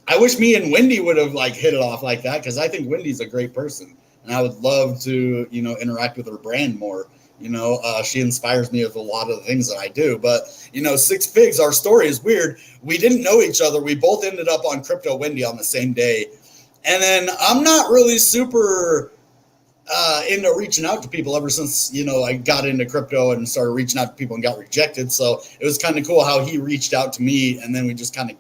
I wish me and Wendy would have hit it off like that, because I think Wendy's a great person. And I would love to, interact with her brand more. She inspires me with a lot of the things that I do. But, 6 Figs, our story is weird. We didn't know each other. We both ended up on Crypto Wendy on the same day. And then I'm not really super into reaching out to people ever since, I got into crypto and started reaching out to people and got rejected. So it was kind of cool how he reached out to me, and then we just kind of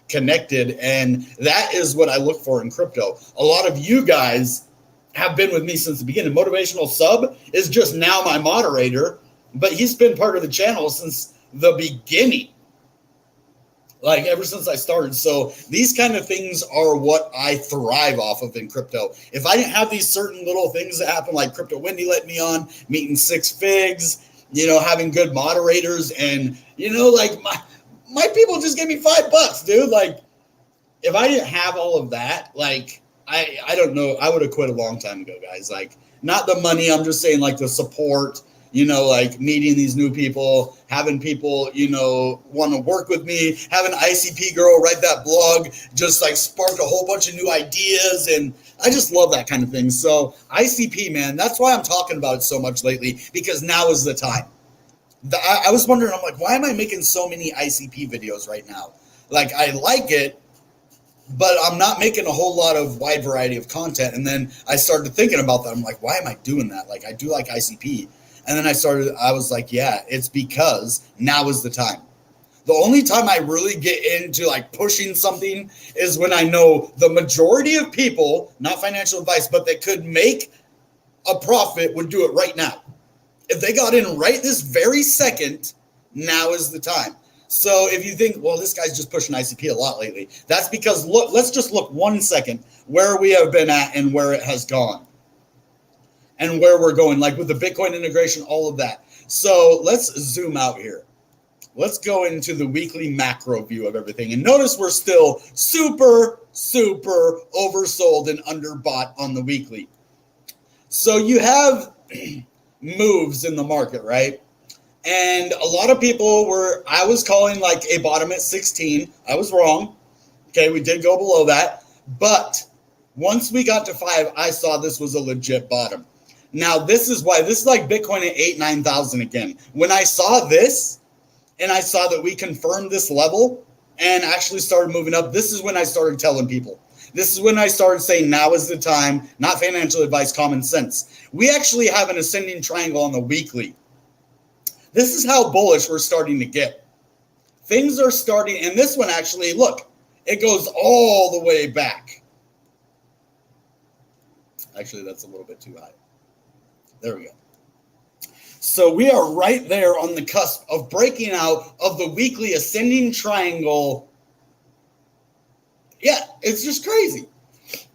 connected. And that is what I look for in crypto. A lot of you guys have been with me since the beginning. Motivational Sub is just now my moderator, but he's been part of the channel since the beginning, ever since I started. So these kind of things are what I thrive off of in crypto. If I didn't have these certain little things that happen, like Crypto Wendy let me on, meeting 6 Figs, having good moderators, and my people just gave me $5, dude. If I didn't have all of that, I don't know. I would have quit a long time ago, guys. Not the money. I'm just saying, the support, meeting these new people, having people, want to work with me, having ICP Girl write that blog, just sparked a whole bunch of new ideas. And I just love that kind of thing. So ICP, man, that's why I'm talking about it so much lately, because now is the time. I was wondering, I'm why am I making so many ICP videos right now? I like it, but I'm not making a whole lot of wide variety of content. And then I started thinking about that. I'm why am I doing that? I do like ICP. And then I was yeah, it's because now is the time. The only time I really get into pushing something is when I know the majority of people, not financial advice, but that could make a profit, would do it right now. If they got in right this very second, now is the time. So if you think, well, this guy's just pushing ICP a lot lately, that's because, look, let's just look 1 second where we have been at and where it has gone and where we're going, with the Bitcoin integration, all of that. So let's zoom out here. Let's go into the weekly macro view of everything. And notice we're still super, super oversold and underbought on the weekly. So you have moves in the market, right? And a lot of people I was calling a bottom at 16. I was wrong. Okay, we did go below that. But once we got to 5, I saw this was a legit bottom. Now, this is why. This is Bitcoin at 8,000, 9,000 again. When I saw this and I saw that we confirmed this level and actually started moving up, this is when I started telling people. This is when I started saying now is the time, not financial advice, common sense. We actually have an ascending triangle on the weekly. This is how bullish we're starting to get. Things are starting, and this one actually, look, It goes all the way back. Actually, that's a little bit too high. There we go. So we are right there on the cusp of breaking out of the weekly ascending triangle. Yeah, it's just crazy.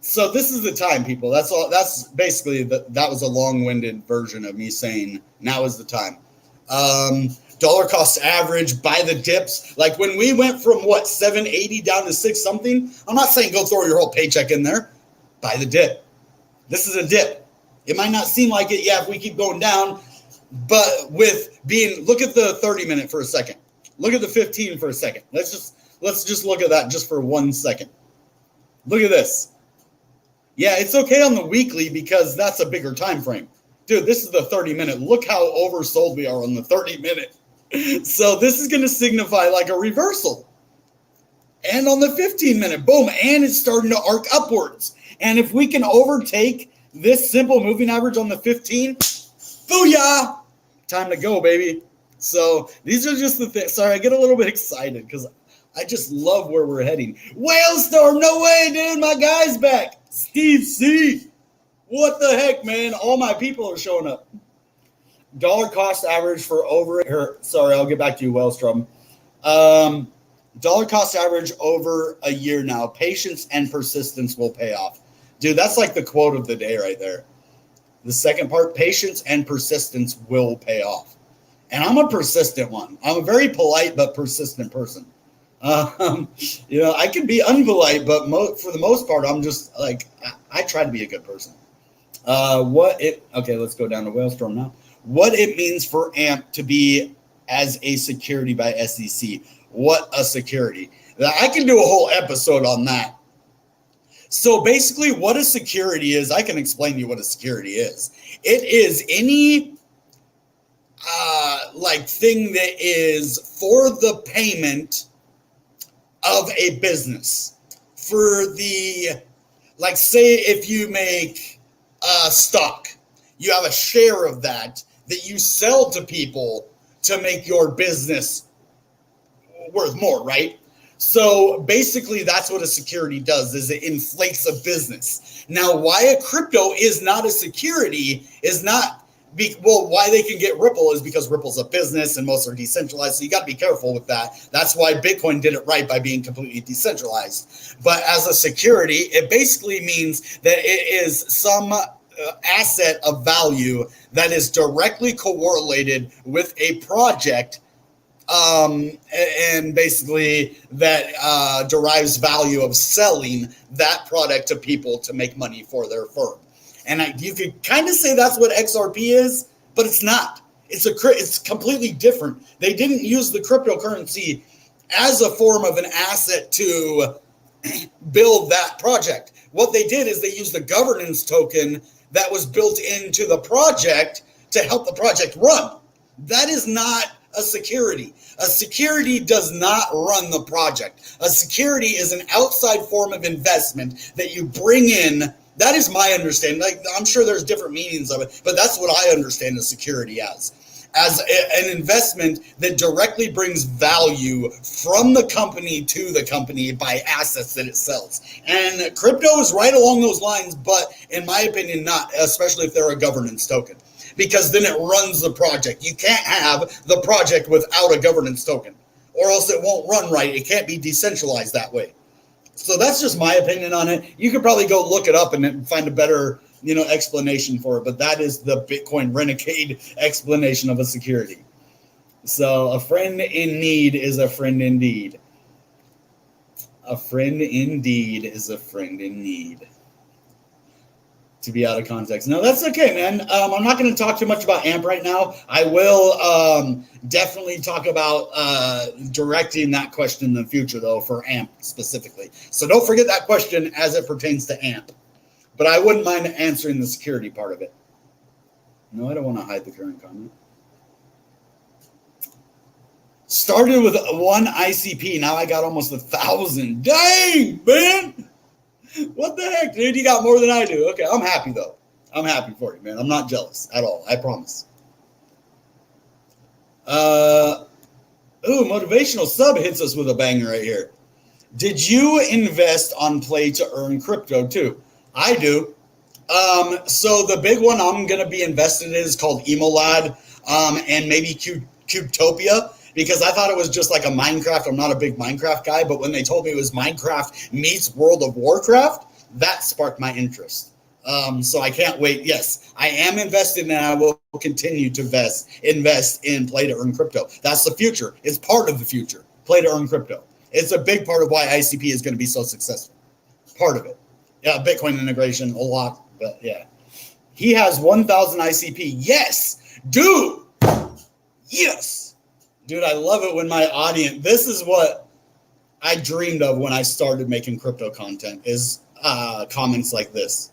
So this is the time, people. That's all. That's basically that was a long-winded version of me saying now is the time. Dollar cost average, buy the dips. Like when we went from what 780 down to 6 something. I'm not saying go throw your whole paycheck in there. Buy the dip. This is a dip. It might not seem like it, yeah, if we keep going down, but with being, look at the 30-minute for a second. Look at the 15 for a second. Let's just look at that just for 1 second. Look at this. Yeah, it's okay on the weekly because that's a bigger time frame. Dude, this is the 30-minute. Look how oversold we are on the 30-minute. So this is going to signify like a reversal. And on the 15-minute, boom, and it's starting to arc upwards. And if we can overtake this simple moving average on the 15, booyah! Time to go, baby. So these are just the things. Sorry, I get a little bit excited because I just love where we're heading. Whalestorm, no way, dude. My guy's back. Steve C. What the heck, man? All my people are showing up. Dollar cost average for over here. Sorry, I'll get back to you, Whalestorm. Dollar cost average over a year now. Patience and persistence will pay off. Dude, that's like the quote of the day right there. The second part, patience and persistence will pay off. And I'm a persistent one. I'm a very polite but persistent person. I can be unpolite, but for the most part, I'm just like, I try to be a good person. Okay, let's go down to Whalestorm now. What it means for AMP to be as a security by SEC. What a security. I can do a whole episode on that. So basically what a security is, I can explain to you what a security is. It is any thing that is for the payment of a business. For the, like say if you make stock, you have a share of that you sell to people to make your business worth more, right? So basically that's what a security does, is it inflates a business. Now, why a crypto is not a security is not, why they can get Ripple is because Ripple's a business and most are decentralized. So you got to be careful with that. That's why Bitcoin did it right by being completely decentralized. But as a security, it basically means that it is some asset of value that is directly correlated with a project, and basically that derives value of selling that product to people to make money for their firm. And you could kind of say that's what XRP is, but it's not. It's completely different. They didn't use the cryptocurrency as a form of an asset to build that project. What they did is they used a governance token that was built into the project to help the project run. That is not a security. A security does not run the project. A security is an outside form of investment that you bring in. That is my understanding. Like, I'm sure there's different meanings of it, but that's what I understand a security as an investment that directly brings value from the company to the company by assets that it sells. And crypto is right along those lines, but in my opinion, not, especially if they're a governance token, because then it runs the project. You can't have the project without a governance token, or else it won't run right. It can't be decentralized that way. So that's just my opinion on it. You could probably go look it up and find a better explanation for it, but that is the Bitcoin Renegade explanation of a security. So a friend in need is a friend indeed. A friend indeed is a friend in need. To be out of context. No, that's okay, man. I'm not going to talk too much about AMP right now. I will definitely talk about directing that question in the future, though, for AMP specifically. So don't forget that question as it pertains to AMP. But I wouldn't mind answering the security part of it. No, I don't want to hide the current comment. Started with 1 ICP. Now I got almost 1,000. Dang, man. What the heck, dude? You got more than I do. Okay, I'm happy, though. I'm happy for you, man. I'm not jealous at all. I promise. Motivational sub hits us with a banger right here. Did you invest on play to earn crypto too? I do. So the big one I'm going to be invested in is called Emolad, and maybe Cubetopia, because I thought it was just like a Minecraft. I'm not a big Minecraft guy, but when they told me it was Minecraft meets World of Warcraft, that sparked my interest. So I can't wait. Yes, I am invested, and I will continue to invest in play to earn crypto. That's the future. It's part of the future. Play to earn crypto. It's a big part of why ICP is going to be so successful. Part of it. Yeah, Bitcoin integration, a lot, but yeah. He has 1,000 ICP. Yes, dude. Yes. Dude, I love it when my audience, this is what I dreamed of when I started making crypto content, is comments like this.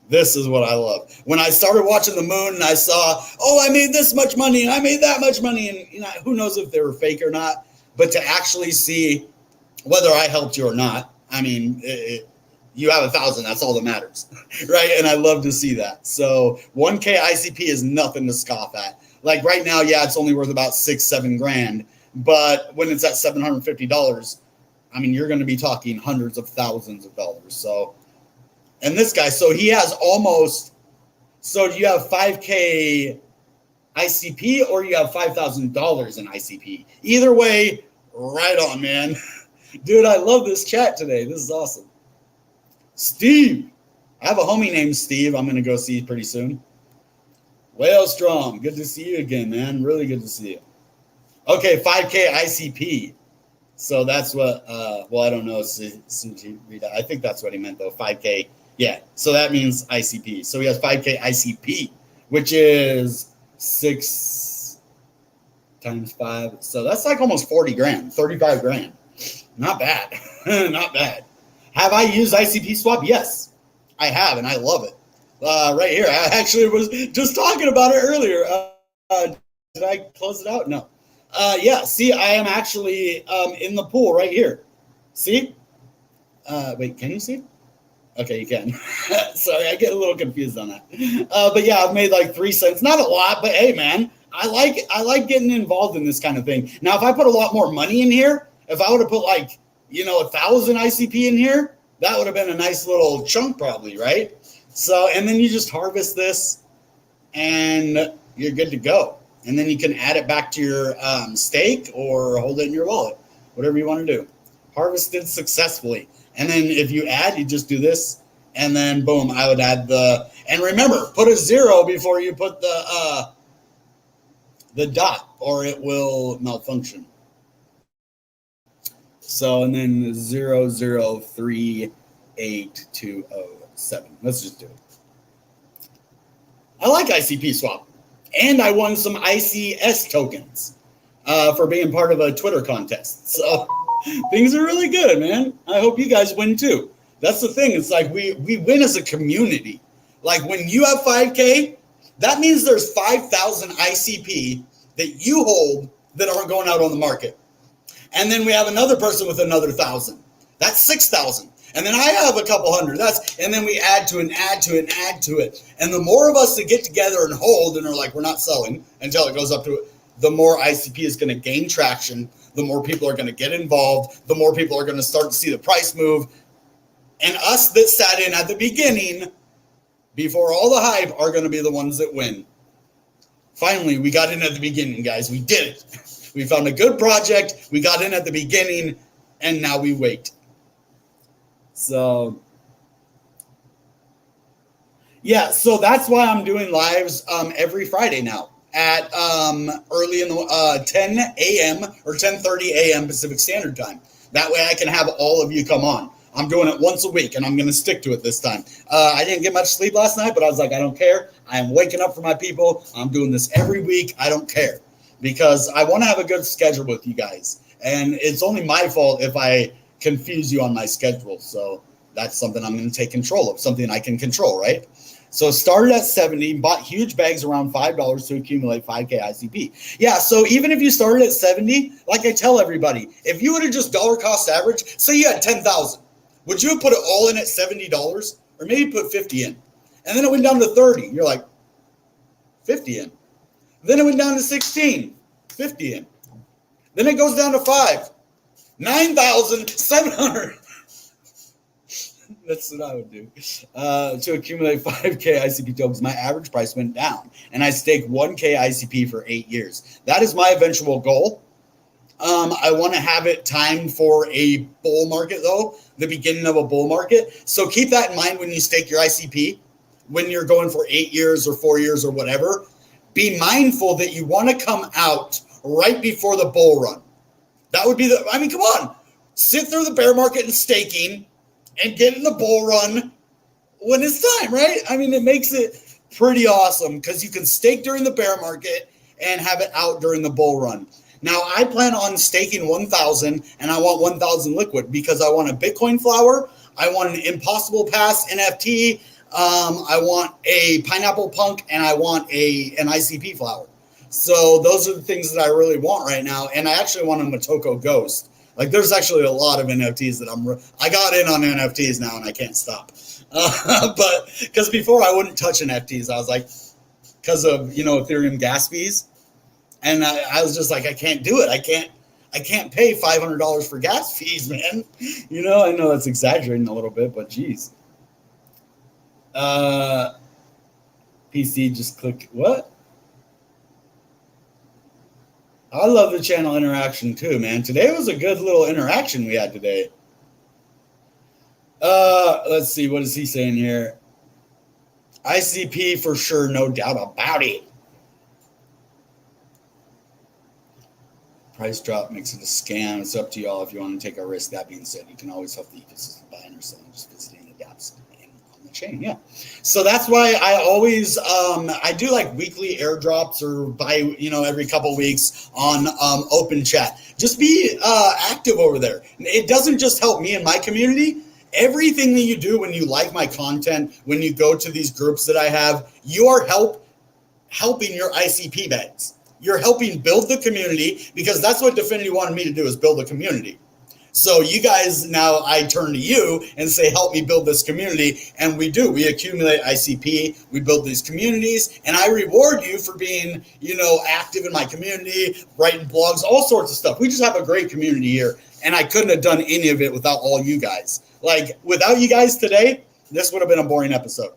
This is what I love. When I started watching the moon and I saw, oh, I made this much money and I made that much money, and who knows if they were fake or not, but to actually see whether I helped you or not, I mean, you have 1,000, that's all that matters, right? And I love to see that. So 1K ICP is nothing to scoff at. Like right now, yeah, it's only worth about $6-7 grand, but when it's at $750, I mean, you're going to be talking hundreds of thousands of dollars. So, and this guy, so he has almost, so you have 5K ICP or you have $5,000 in ICP. Either way, right on, man. Dude, I love this chat today. This is awesome. Steve. I have a homie named Steve. I'm going to go see pretty soon. Whale Strong. Good to see you again, man. Really good to see you. Okay, 5K ICP. So that's what, well, I don't know. I think that's what he meant, though. 5K. Yeah. So that means ICP. So he has 5K ICP, which is 6 times 5. So that's like almost 40 grand, 35 grand. Not bad. Not bad. Have I used ICP swap? Yes, I have, and I love it. Right here. I actually was just talking about it earlier. Did I close it out? No. Yeah, see, I am actually in the pool right here. See? Wait, can you see? Okay, you can. Sorry, I get a little confused on that. But yeah, I've made like 3 cents. Not a lot, but hey, man, I like getting involved in this kind of thing. Now, if I put a lot more money in here, if I would have put like, 1,000 ICP in here, that would have been a nice little chunk probably, right? So, and then you just harvest this and you're good to go. And then you can add it back to your stake or hold it in your wallet, whatever you want to do. Harvested successfully. And then if you add, you just do this, and then boom, I would add and remember, put a 0 before you put the dot, or it will malfunction. So, and then 0038207. Let's just do it. I like ICP swap. And I won some ICS tokens for being part of a Twitter contest. So things are really good, man. I hope you guys win too. That's the thing. It's like we win as a community. Like when you have 5K, that means there's 5,000 ICP that you hold that aren't going out on the market. And then we have another person with another 1,000. That's 6,000. And then I have a couple hundred. And then we add to it and add to it and add to it. And the more of us that get together and hold and are like, we're not selling until it goes up to it, the more ICP is going to gain traction. The more people are going to get involved. The more people are going to start to see the price move. And us that sat in at the beginning, before all the hype, are going to be the ones that win. Finally, we got in at the beginning, guys. We did it. We found a good project. We got in at the beginning, and now we wait. So, yeah, so that's why I'm doing lives every Friday now at early in the 10 a.m. or 10:30 a.m. Pacific Standard Time. That way I can have all of you come on. I'm doing it once a week, and I'm going to stick to it this time. I didn't get much sleep last night, but I was like, I don't care. I am waking up for my people. I'm doing this every week. I don't care because I want to have a good schedule with you guys. And it's only my fault if I confuse you on my schedule. So that's something I'm going to take control of, something I can control, right? So started at 70, bought huge bags around $5 to accumulate 5K ICP. Yeah, so even if you started at 70, like I tell everybody, if you would have just dollar cost average, say you had 10,000, would you have put it all in at $70 or maybe put 50 in? And then it went down to 30. You're like, 50 in. Then it went down to 16, 50 in. Then it goes down to 5. 9,700. That's what I would do. To accumulate 5K ICP tokens, my average price went down, and I staked 1K ICP for 8 years. That is my eventual goal. I want to have it timed for a bull market, though, the beginning of a bull market. So keep that in mind when you stake your ICP, when you're going for 8 years or 4 years or whatever. Be mindful that you want to come out right before the bull run. That would be come on. Sit through the bear market and staking and get in the bull run when it's time, right? I mean, it makes it pretty awesome because you can stake during the bear market and have it out during the bull run. Now, I plan on staking 1,000, and I want 1,000 liquid because I want a Bitcoin flower, I want an Impossible Pass NFT, I want a Pineapple Punk, and I want an ICP flower. So those are the things that I really want right now, and I actually want a Motoko Ghost. Like, there's actually a lot of NFTs that I got in on NFTs now, and I can't stop. But because before I wouldn't touch NFTs, I was like, because of Ethereum gas fees. And I was just like, I can't do it. I can't pay $500 for gas fees, man. I know that's exaggerating a little bit, but geez. PC, just click what? I love the channel interaction too, man. Today was a good little interaction we had today. Let's see, what is he saying here? ICP for sure, no doubt about it. Price drop makes it a scam. It's up to y'all if you want to take a risk. That being said, you can always help the ecosystem buying or selling, just visiting the dApps on the chain. Yeah. So that's why I always I do like weekly airdrops or buy every couple weeks on open chat. Just be active over there. It doesn't just help me and my community. Everything that you do when you like my content, when you go to these groups that I have, you are helping your ICP bags. You're helping build the community because that's what Definity wanted me to do, is build a community. So you guys, now I turn to you and say, help me build this community. And we do. We accumulate ICP. We build these communities. And I reward you for being, active in my community, writing blogs, all sorts of stuff. We just have a great community here. And I couldn't have done any of it without all you guys. Like, without you guys today, this would have been a boring episode.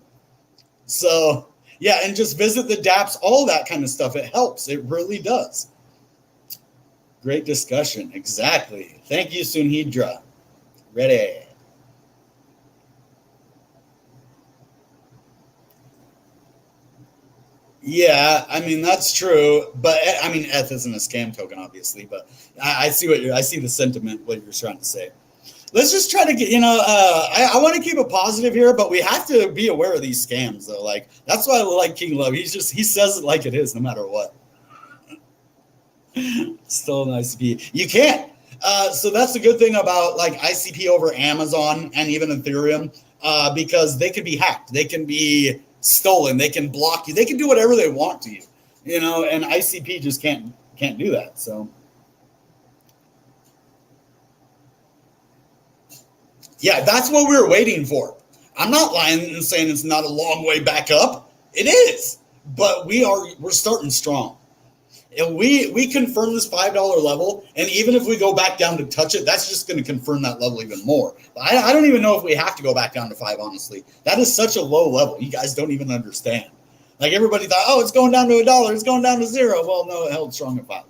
So... yeah, and just visit the dApps, all that kind of stuff. It helps. It really does. Great discussion. Exactly. Thank you, Sunhidra. Ready. Yeah, that's true. But ETH isn't a scam token, obviously. But I see the sentiment, what you're trying to say. Let's just try to get, I want to keep it positive here, but we have to be aware of these scams, though. Like, that's why I like King Love. He says it like it is, no matter what. Still an ICP. You can't. So that's the good thing about, like, ICP over Amazon and even Ethereum, because they can be hacked. They can be stolen. They can block you. They can do whatever they want to you, and ICP just can't do that, so... yeah, that's what we were waiting for. I'm not lying and saying it's not a long way back up. It is, but we're starting strong. And we confirm this $5 level, and even if we go back down to touch it, that's just going to confirm that level even more. I don't even know if we have to go back down to 5, honestly. That is such a low level. You guys don't even understand. Like, everybody thought, oh, it's going down to $1. It's going down to 0. Well, no, it held strong at 5.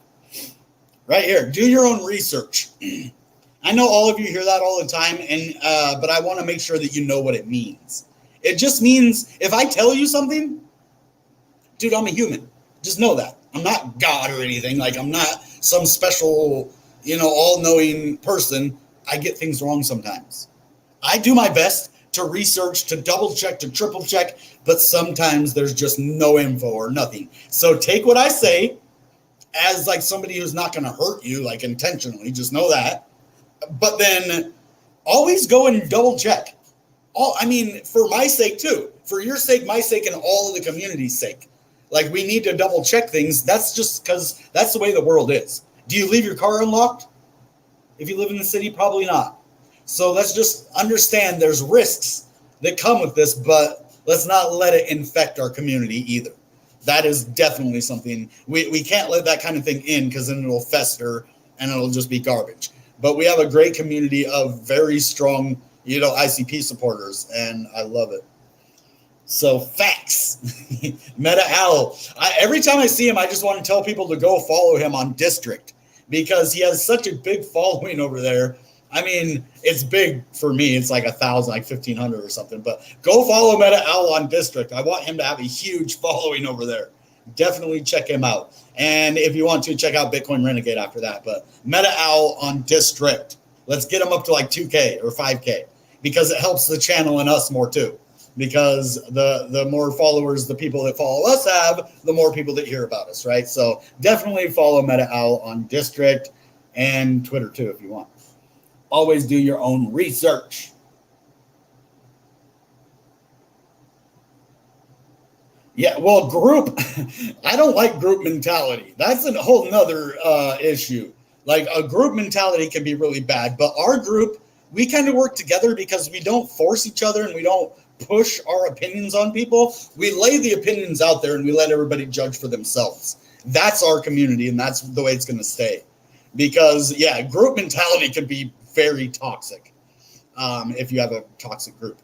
Right here, do your own research. I know all of you hear that all the time, and but I want to make sure that you know what it means. It just means if I tell you something, dude, I'm a human. Just know that. I'm not God or anything. Like, I'm not some special, all-knowing person. I get things wrong sometimes. I do my best to research, to double-check, to triple-check, but sometimes there's just no info or nothing. So take what I say as, like, somebody who's not going to hurt you, like, intentionally. Just know that. But then always go and double check. For my sake too. For your sake, my sake, and all of the community's sake. Like, we need to double check things. That's just because that's the way the world is. Do you leave your car unlocked? If you live in the city, probably not. So let's just understand there's risks that come with this, but let's not let it infect our community either. That is definitely something we can't let that kind of thing in, because then it'll fester and it'll just be garbage. but we have a great community of very strong, ICP supporters, and I love it. So facts. Meta Owl. Every time I see him, I just want to tell people to go follow him on District because he has such a big following over there. I mean, it's big for me. It's like 1,000, like 1,500 or something. But go follow Meta Owl on District. I want him to have a huge following over there. Definitely check him out. And if you want to, check out Bitcoin Renegade after that. But Meta Owl on District. Let's get him up to like 2K or 5K because it helps the channel and us more too. Because the more followers the people that follow us have, the more people that hear about us, right? So definitely follow Meta Owl on District and Twitter too if you want. Always do your own research. Yeah, well, group, I don't like group mentality. That's a whole nother issue. Like a group mentality can be really bad, but our group, we kind of work together because we don't force each other and we don't push our opinions on people. We lay the opinions out there and we let everybody judge for themselves. That's our community and that's the way it's going to stay. Because, yeah, group mentality can be very toxic if you have a toxic group.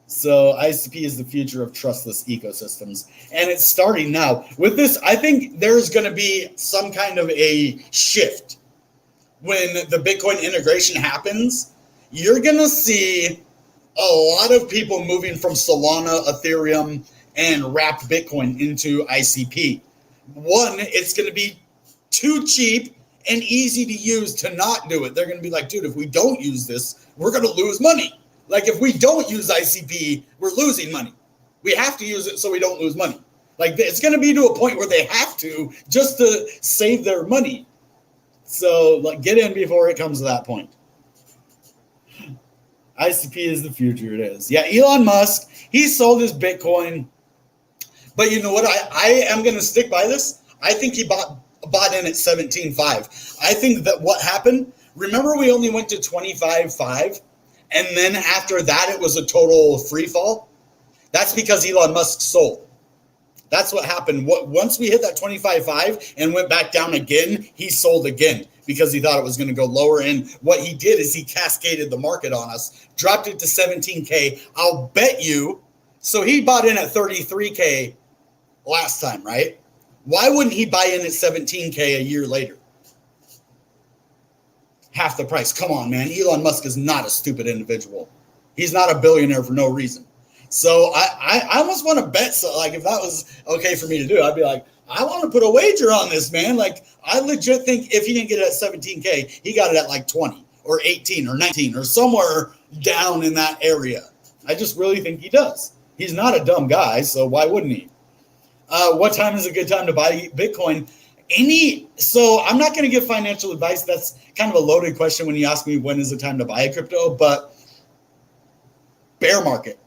So ICP is the future of trustless ecosystems. And it's starting now. With this, I think there's going to be some kind of a shift. When the Bitcoin integration happens, you're going to see a lot of people moving from Solana, Ethereum, and wrapped Bitcoin into ICP. One, it's going to be too cheap and easy to use to not do it. They're going to be like, dude, if we don't use this, we're going to lose money. Like if we don't use ICP, we're losing money. We have to use it so we don't lose money. Like it's going to be to a point where they have to just to save their money. So like get in before it comes to that point. ICP is the future. It is. Yeah, Elon Musk, he sold his Bitcoin. But you know what? I am going to stick by this. I think he bought in at 17.5. I think that what happened, remember we only went to 25.5 and then after that it was a total free fall? That's because Elon Musk sold. That's what happened. Once we hit that 25.5 and went back down again, he sold again because he thought it was going to go lower. And what he did is he cascaded the market on us, dropped it to 17K. I'll bet you. So he bought in at 33K last time, right? Why wouldn't he buy in at 17K a year later? Half the price. Come on, man. Elon Musk is not a stupid individual. He's not a billionaire for no reason. So I almost want to bet. So like if that was okay for me to do, I'd be like, I want to put a wager on this, man. Like I legit think if he didn't get it at 17K, he got it at like 20 or 18 or 19 or somewhere down in that area. I just really think he does. He's not a dumb guy, so why wouldn't he? What time is a good time to buy Bitcoin? So I'm not going to give financial advice. That's kind of a loaded question when you ask me when is the time to buy a crypto, but bear market.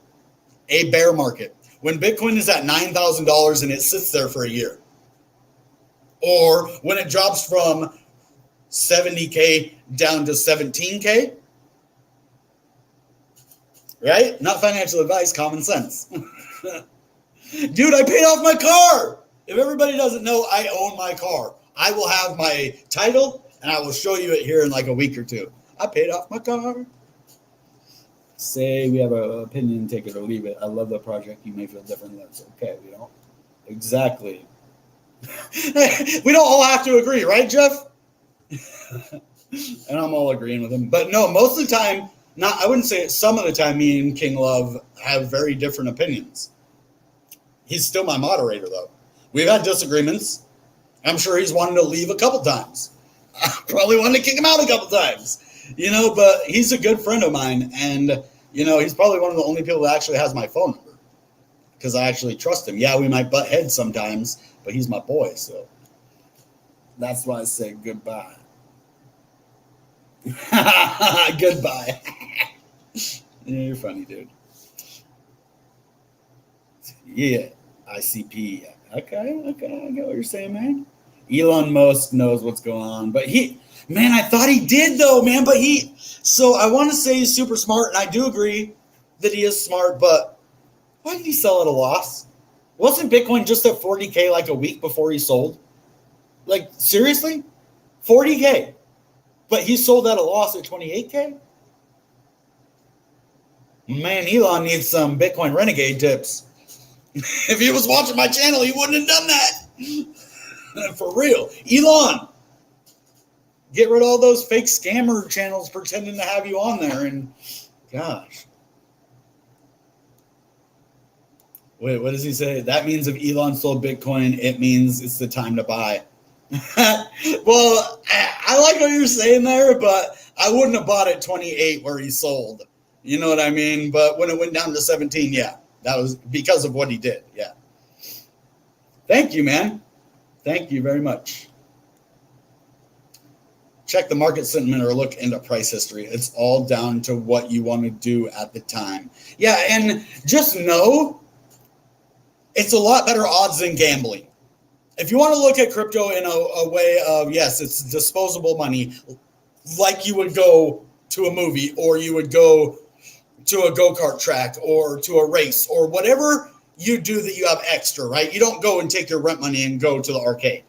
A bear market. When Bitcoin is at $9,000 and it sits there for a year. Or when it drops from 70K down to 17K. Right? Not financial advice, common sense. Dude, I paid off my car. If everybody doesn't know, I own my car. I will have my title and I will show you it here in like a week or two. I paid off my car. Say we have an opinion, take it or leave it. I love the project. You may feel different. That's okay. We don't. Exactly. We don't all have to agree, right, Jeff? And I'm all agreeing with him. But no, most of the time, I wouldn't say it, some of the time, me and King Love have very different opinions. He's still my moderator, though. We've had disagreements. I'm sure he's wanted to leave a couple times. I probably wanted to kick him out a couple times. But he's a good friend of mine. And, he's probably one of the only people that actually has my phone number. Because I actually trust him. Yeah, we might butt heads sometimes, but he's my boy. So that's why I say goodbye. Goodbye. Yeah, you're funny, dude. Yeah, ICP. Okay, I get what you're saying, man. Elon Musk knows what's going on, but I thought he did though, man. But so I want to say he's super smart, and I do agree that he is smart, but why did he sell at a loss? Wasn't Bitcoin just at 40K like a week before he sold? Like, seriously? 40K. But he sold at a loss at 28K? Man, Elon needs some Bitcoin Renegade tips. If he was watching my channel, he wouldn't have done that. For real. Elon, get rid of all those fake scammer channels pretending to have you on there. And gosh. Wait, what does he say? That means if Elon sold Bitcoin, it means it's the time to buy. Well, I like what you're saying there, but I wouldn't have bought at 28 where he sold. You know what I mean? But when it went down to 17, yeah, that was because of what he did. Yeah. Thank you, man. Thank you very much. Check the market sentiment or look into price history. It's all down to what you want to do at the time. Yeah, and just know it's a lot better odds than gambling. If you want to look at crypto in a way of, yes, it's disposable money, like you would go to a movie or you would go to a go-kart track or to a race or whatever you do that you have extra, right? You don't go and take your rent money and go to the arcade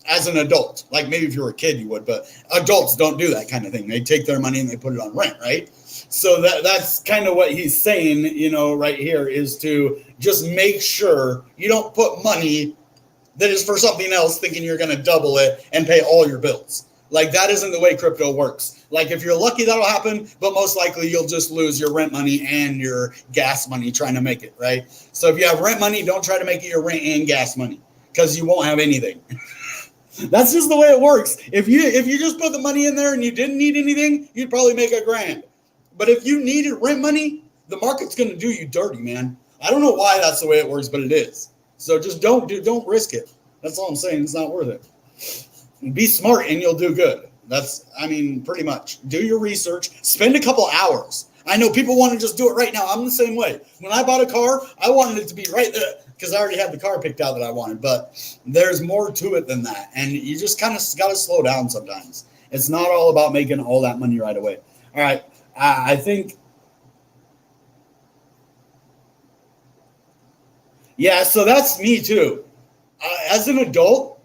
as an adult. Like maybe if you were a kid, you would, but adults don't do that kind of thing. They take their money and they put it on rent, right? So that's kind of what he's saying, you know, right here is to just make sure you don't put money that is for something else thinking you're going to double it and pay all your bills. Like that isn't the way crypto works. Like if you're lucky, that'll happen, but most likely you'll just lose your rent money and your gas money trying to make it, right? So if you have rent money, don't try to make it your rent and gas money because you won't have anything. That's just the way it works. If you just put the money in there and you didn't need anything, you'd probably make $1,000. But if you needed rent money, the market's going to do you dirty, man. I don't know why that's the way it works, but it is. So just don't risk it. That's all I'm saying. It's not worth it. Be smart and you'll do good. Pretty much. Do your research. Spend a couple hours. I know people want to just do it right now. I'm the same way. When I bought a car, I wanted it to be right there because I already had the car picked out that I wanted. But there's more to it than that. And you just kind of got to slow down sometimes. It's not all about making all that money right away. All right. I think. Yeah, so that's me too. As an adult,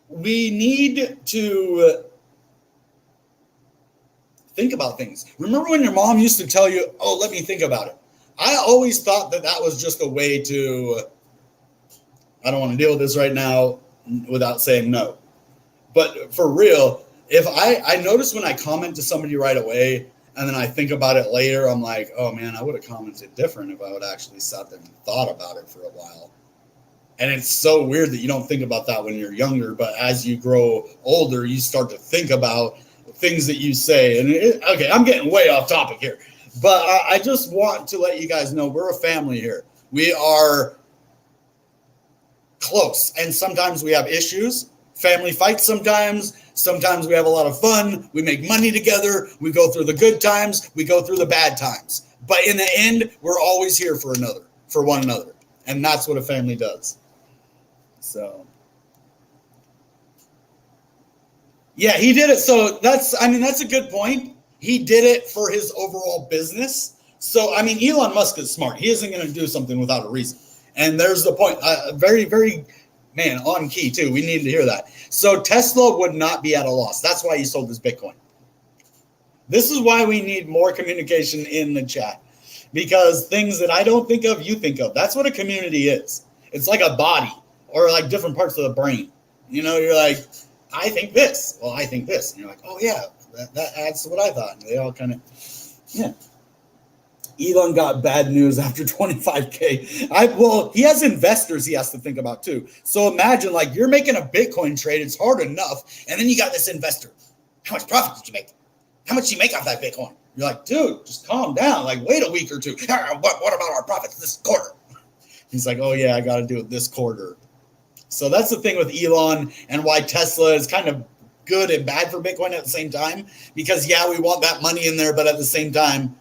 we need to think about things. Remember when your mom used to tell you, oh, let me think about it? I always thought that was just a way to, I don't want to deal with this right now without saying no. But for real, if I notice when I comment to somebody right away and then I think about it later, I'm like, oh man, I would have commented different if I would actually sat there and thought about it for a while. And it's so weird that you don't think about that when you're younger, but as you grow older, you start to think about things that you say. And okay, I'm getting way off topic here, but I just want to let you guys know we're a family here. We are close, and sometimes we have issues. Family fights sometimes. Sometimes we have a lot of fun. We make money together. We go through the good times. We go through the bad times. But in the end, we're always here for one another. And that's what a family does. So, yeah, he did it. So that's a good point. He did it for his overall business. So, Elon Musk is smart. He isn't going to do something without a reason. And there's the point. Very, very, man, on key too. We needed to hear that. So Tesla would not be at a loss. That's why he sold his Bitcoin. This is why we need more communication in the chat. Because things that I don't think of, you think of. That's what a community is. It's like a body or like different parts of the brain. You know, you're like, I think this. Well, I think this. And you're like, oh, yeah, that adds to what I thought. And they all kind of, yeah. Elon got bad news after 25K. Well, he has investors he has to think about too. So imagine like you're making a Bitcoin trade. It's hard enough. And then you got this investor. How much profit did you make? How much did you make off that Bitcoin? You're like, dude, just calm down. Like, wait a week or two. What about our profits this quarter? He's like, oh, yeah, I got to do it this quarter. So that's the thing with Elon and why Tesla is kind of good and bad for Bitcoin at the same time. Because, yeah, we want that money in there. But at the same time,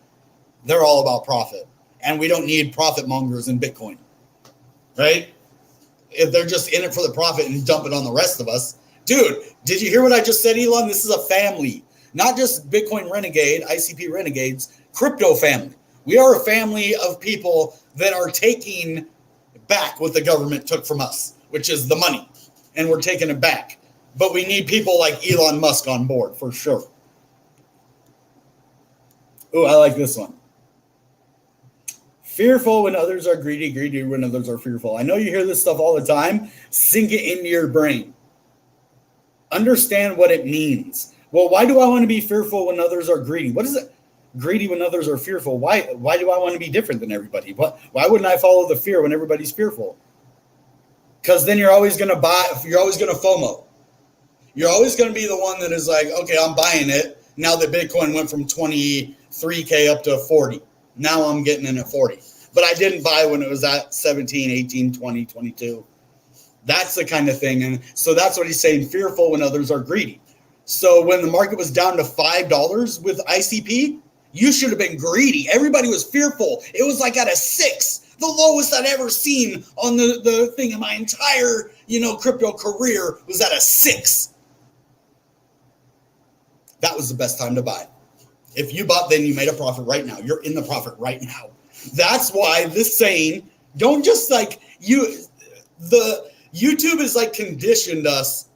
they're all about profit. And we don't need profit mongers in Bitcoin. Right? If they're just in it for the profit and dump it on the rest of us. Dude, did you hear what I just said, Elon? This is a family. Not just Bitcoin Renegade, ICP Renegades, crypto family. We are a family of people that are taking back what the government took from us, which is the money. And we're taking it back. But we need people like Elon Musk on board for sure. Oh, I like this one. Fearful when others are greedy, greedy when others are fearful. I know you hear this stuff all the time. Sink it into your brain. Understand what it means. Well, why do I want to be fearful when others are greedy? What is it? Greedy when others are fearful. Why do I want to be different than everybody? Why wouldn't I follow the fear when everybody's fearful? Because then you're always going to FOMO. You're always going to be the one that is like, okay, I'm buying it. Now that Bitcoin went from 23K up to 40. Now I'm getting in at 40. But I didn't buy when it was at 17, 18, 20, 22. That's the kind of thing. And so that's what he's saying, fearful when others are greedy. So when the market was down to $5 with ICP, you should have been greedy. Everybody was fearful. It was like at a 6, the lowest I'd ever seen on the thing in my entire, crypto career was at a 6. That was the best time to buy. If you bought, then you made a profit right now. You're in the profit right now. That's why this saying, don't just YouTube is like conditioned us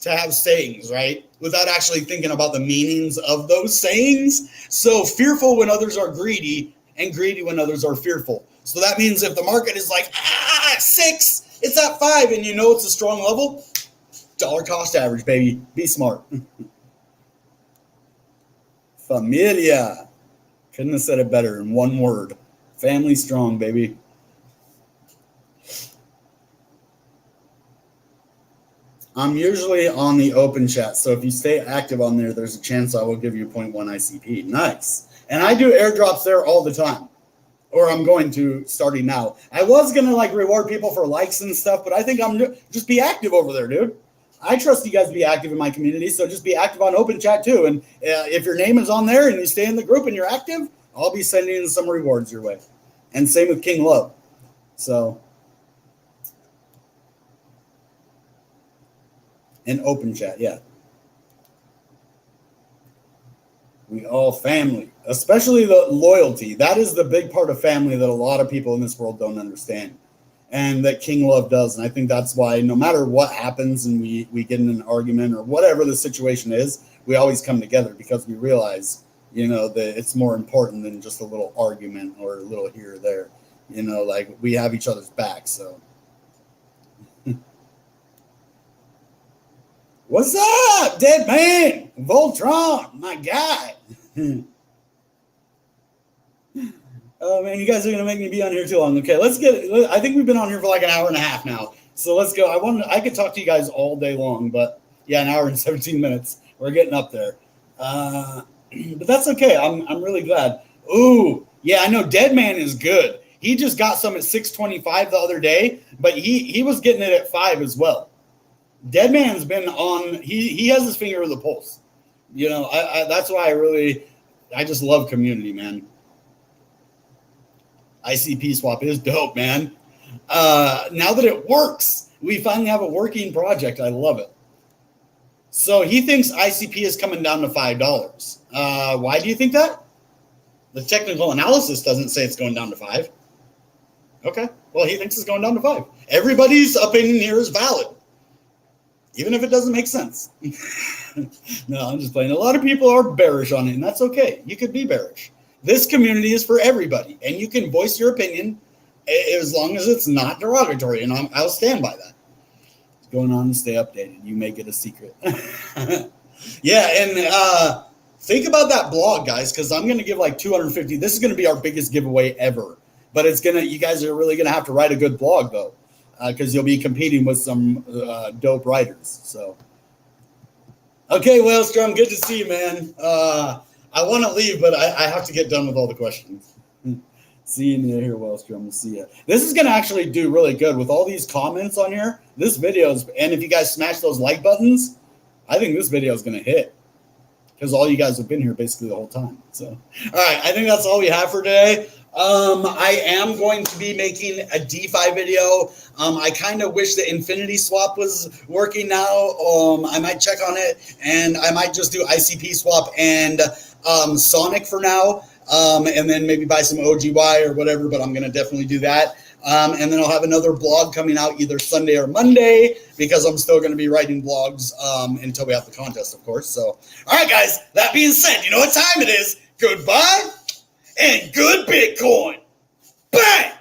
to have sayings, right? Without actually thinking about the meanings of those sayings. So fearful when others are greedy and greedy when others are fearful. So that means if the market is like, 6, it's at 5 and it's a strong level, dollar cost average, baby. Be smart. Familia. Couldn't have said it better in one word. Family strong, baby. I'm usually on the open chat, so if you stay active on there, there's a chance I will give you 0.1 ICP. Nice. And I do airdrops there all the time, or I'm going to starting now. I was going to reward people for likes and stuff, but I think I'm just be active over there, dude. I trust you guys to be active in my community, so just be active on open chat too. And if your name is on there and you stay in the group and you're active, I'll be sending some rewards your way. And same with King Love. So, in open chat, yeah. We all family, especially the loyalty. That is the big part of family that a lot of people in this world don't understand. And that King Love does. And I think that's why no matter what happens and we get in an argument or whatever the situation is, we always come together because we realize, that it's more important than just a little argument or a little here or there. We have each other's back. So what's up, Dead Man? Voltron, my guy. Oh man, you guys are gonna make me be on here too long. Okay, I think we've been on here for like an hour and a half now. So let's go. I could talk to you guys all day long, but yeah, an hour and 17 minutes. We're getting up there. But that's okay. I'm really glad. Ooh, yeah, I know Dead Man is good. He just got some at 625 the other day, but he was getting it at 5 as well. Dead Man's been on, he has his finger on the pulse. That's why I just love community, man. ICP swap is dope, man. Now that it works, we finally have a working project. I love it. So he thinks ICP is coming down to $5. Why do you think that? The technical analysis doesn't say it's going down to 5. Okay. Well, he thinks it's going down to 5. Everybody's opinion here is valid, even if it doesn't make sense. No, I'm just playing. A lot of people are bearish on it, and that's okay. You could be bearish. This community is for everybody, and you can voice your opinion as long as it's not derogatory, and I'll stand by that. What's going on? Stay updated. You make it a secret. Yeah, and think about that blog, guys, because I'm going to give like 250. This is going to be our biggest giveaway ever, but you guys are really going to have to write a good blog, though, because you'll be competing with some dope writers. So, okay, Whalestrom, good to see you, man. I want to leave, but I have to get done with all the questions. See you here, Whalestrom. We'll see you. This is going to actually do really good with all these comments on here. This video is, and if you guys smash those like buttons, I think this video is going to hit because all you guys have been here basically the whole time. So, all right, I think that's all we have for today. I am going to be making a DeFi video. I kind of wish the Infinity Swap was working now. I might check on it, and I might just do ICP Swap and Sonic for now, and then maybe buy some OGY or whatever, but I'm going to definitely do that. And then I'll have another blog coming out either Sunday or Monday because I'm still going to be writing blogs until we have the contest, of course. So, all right, guys, that being said, you know what time it is. Goodbye and good Bitcoin. Bang!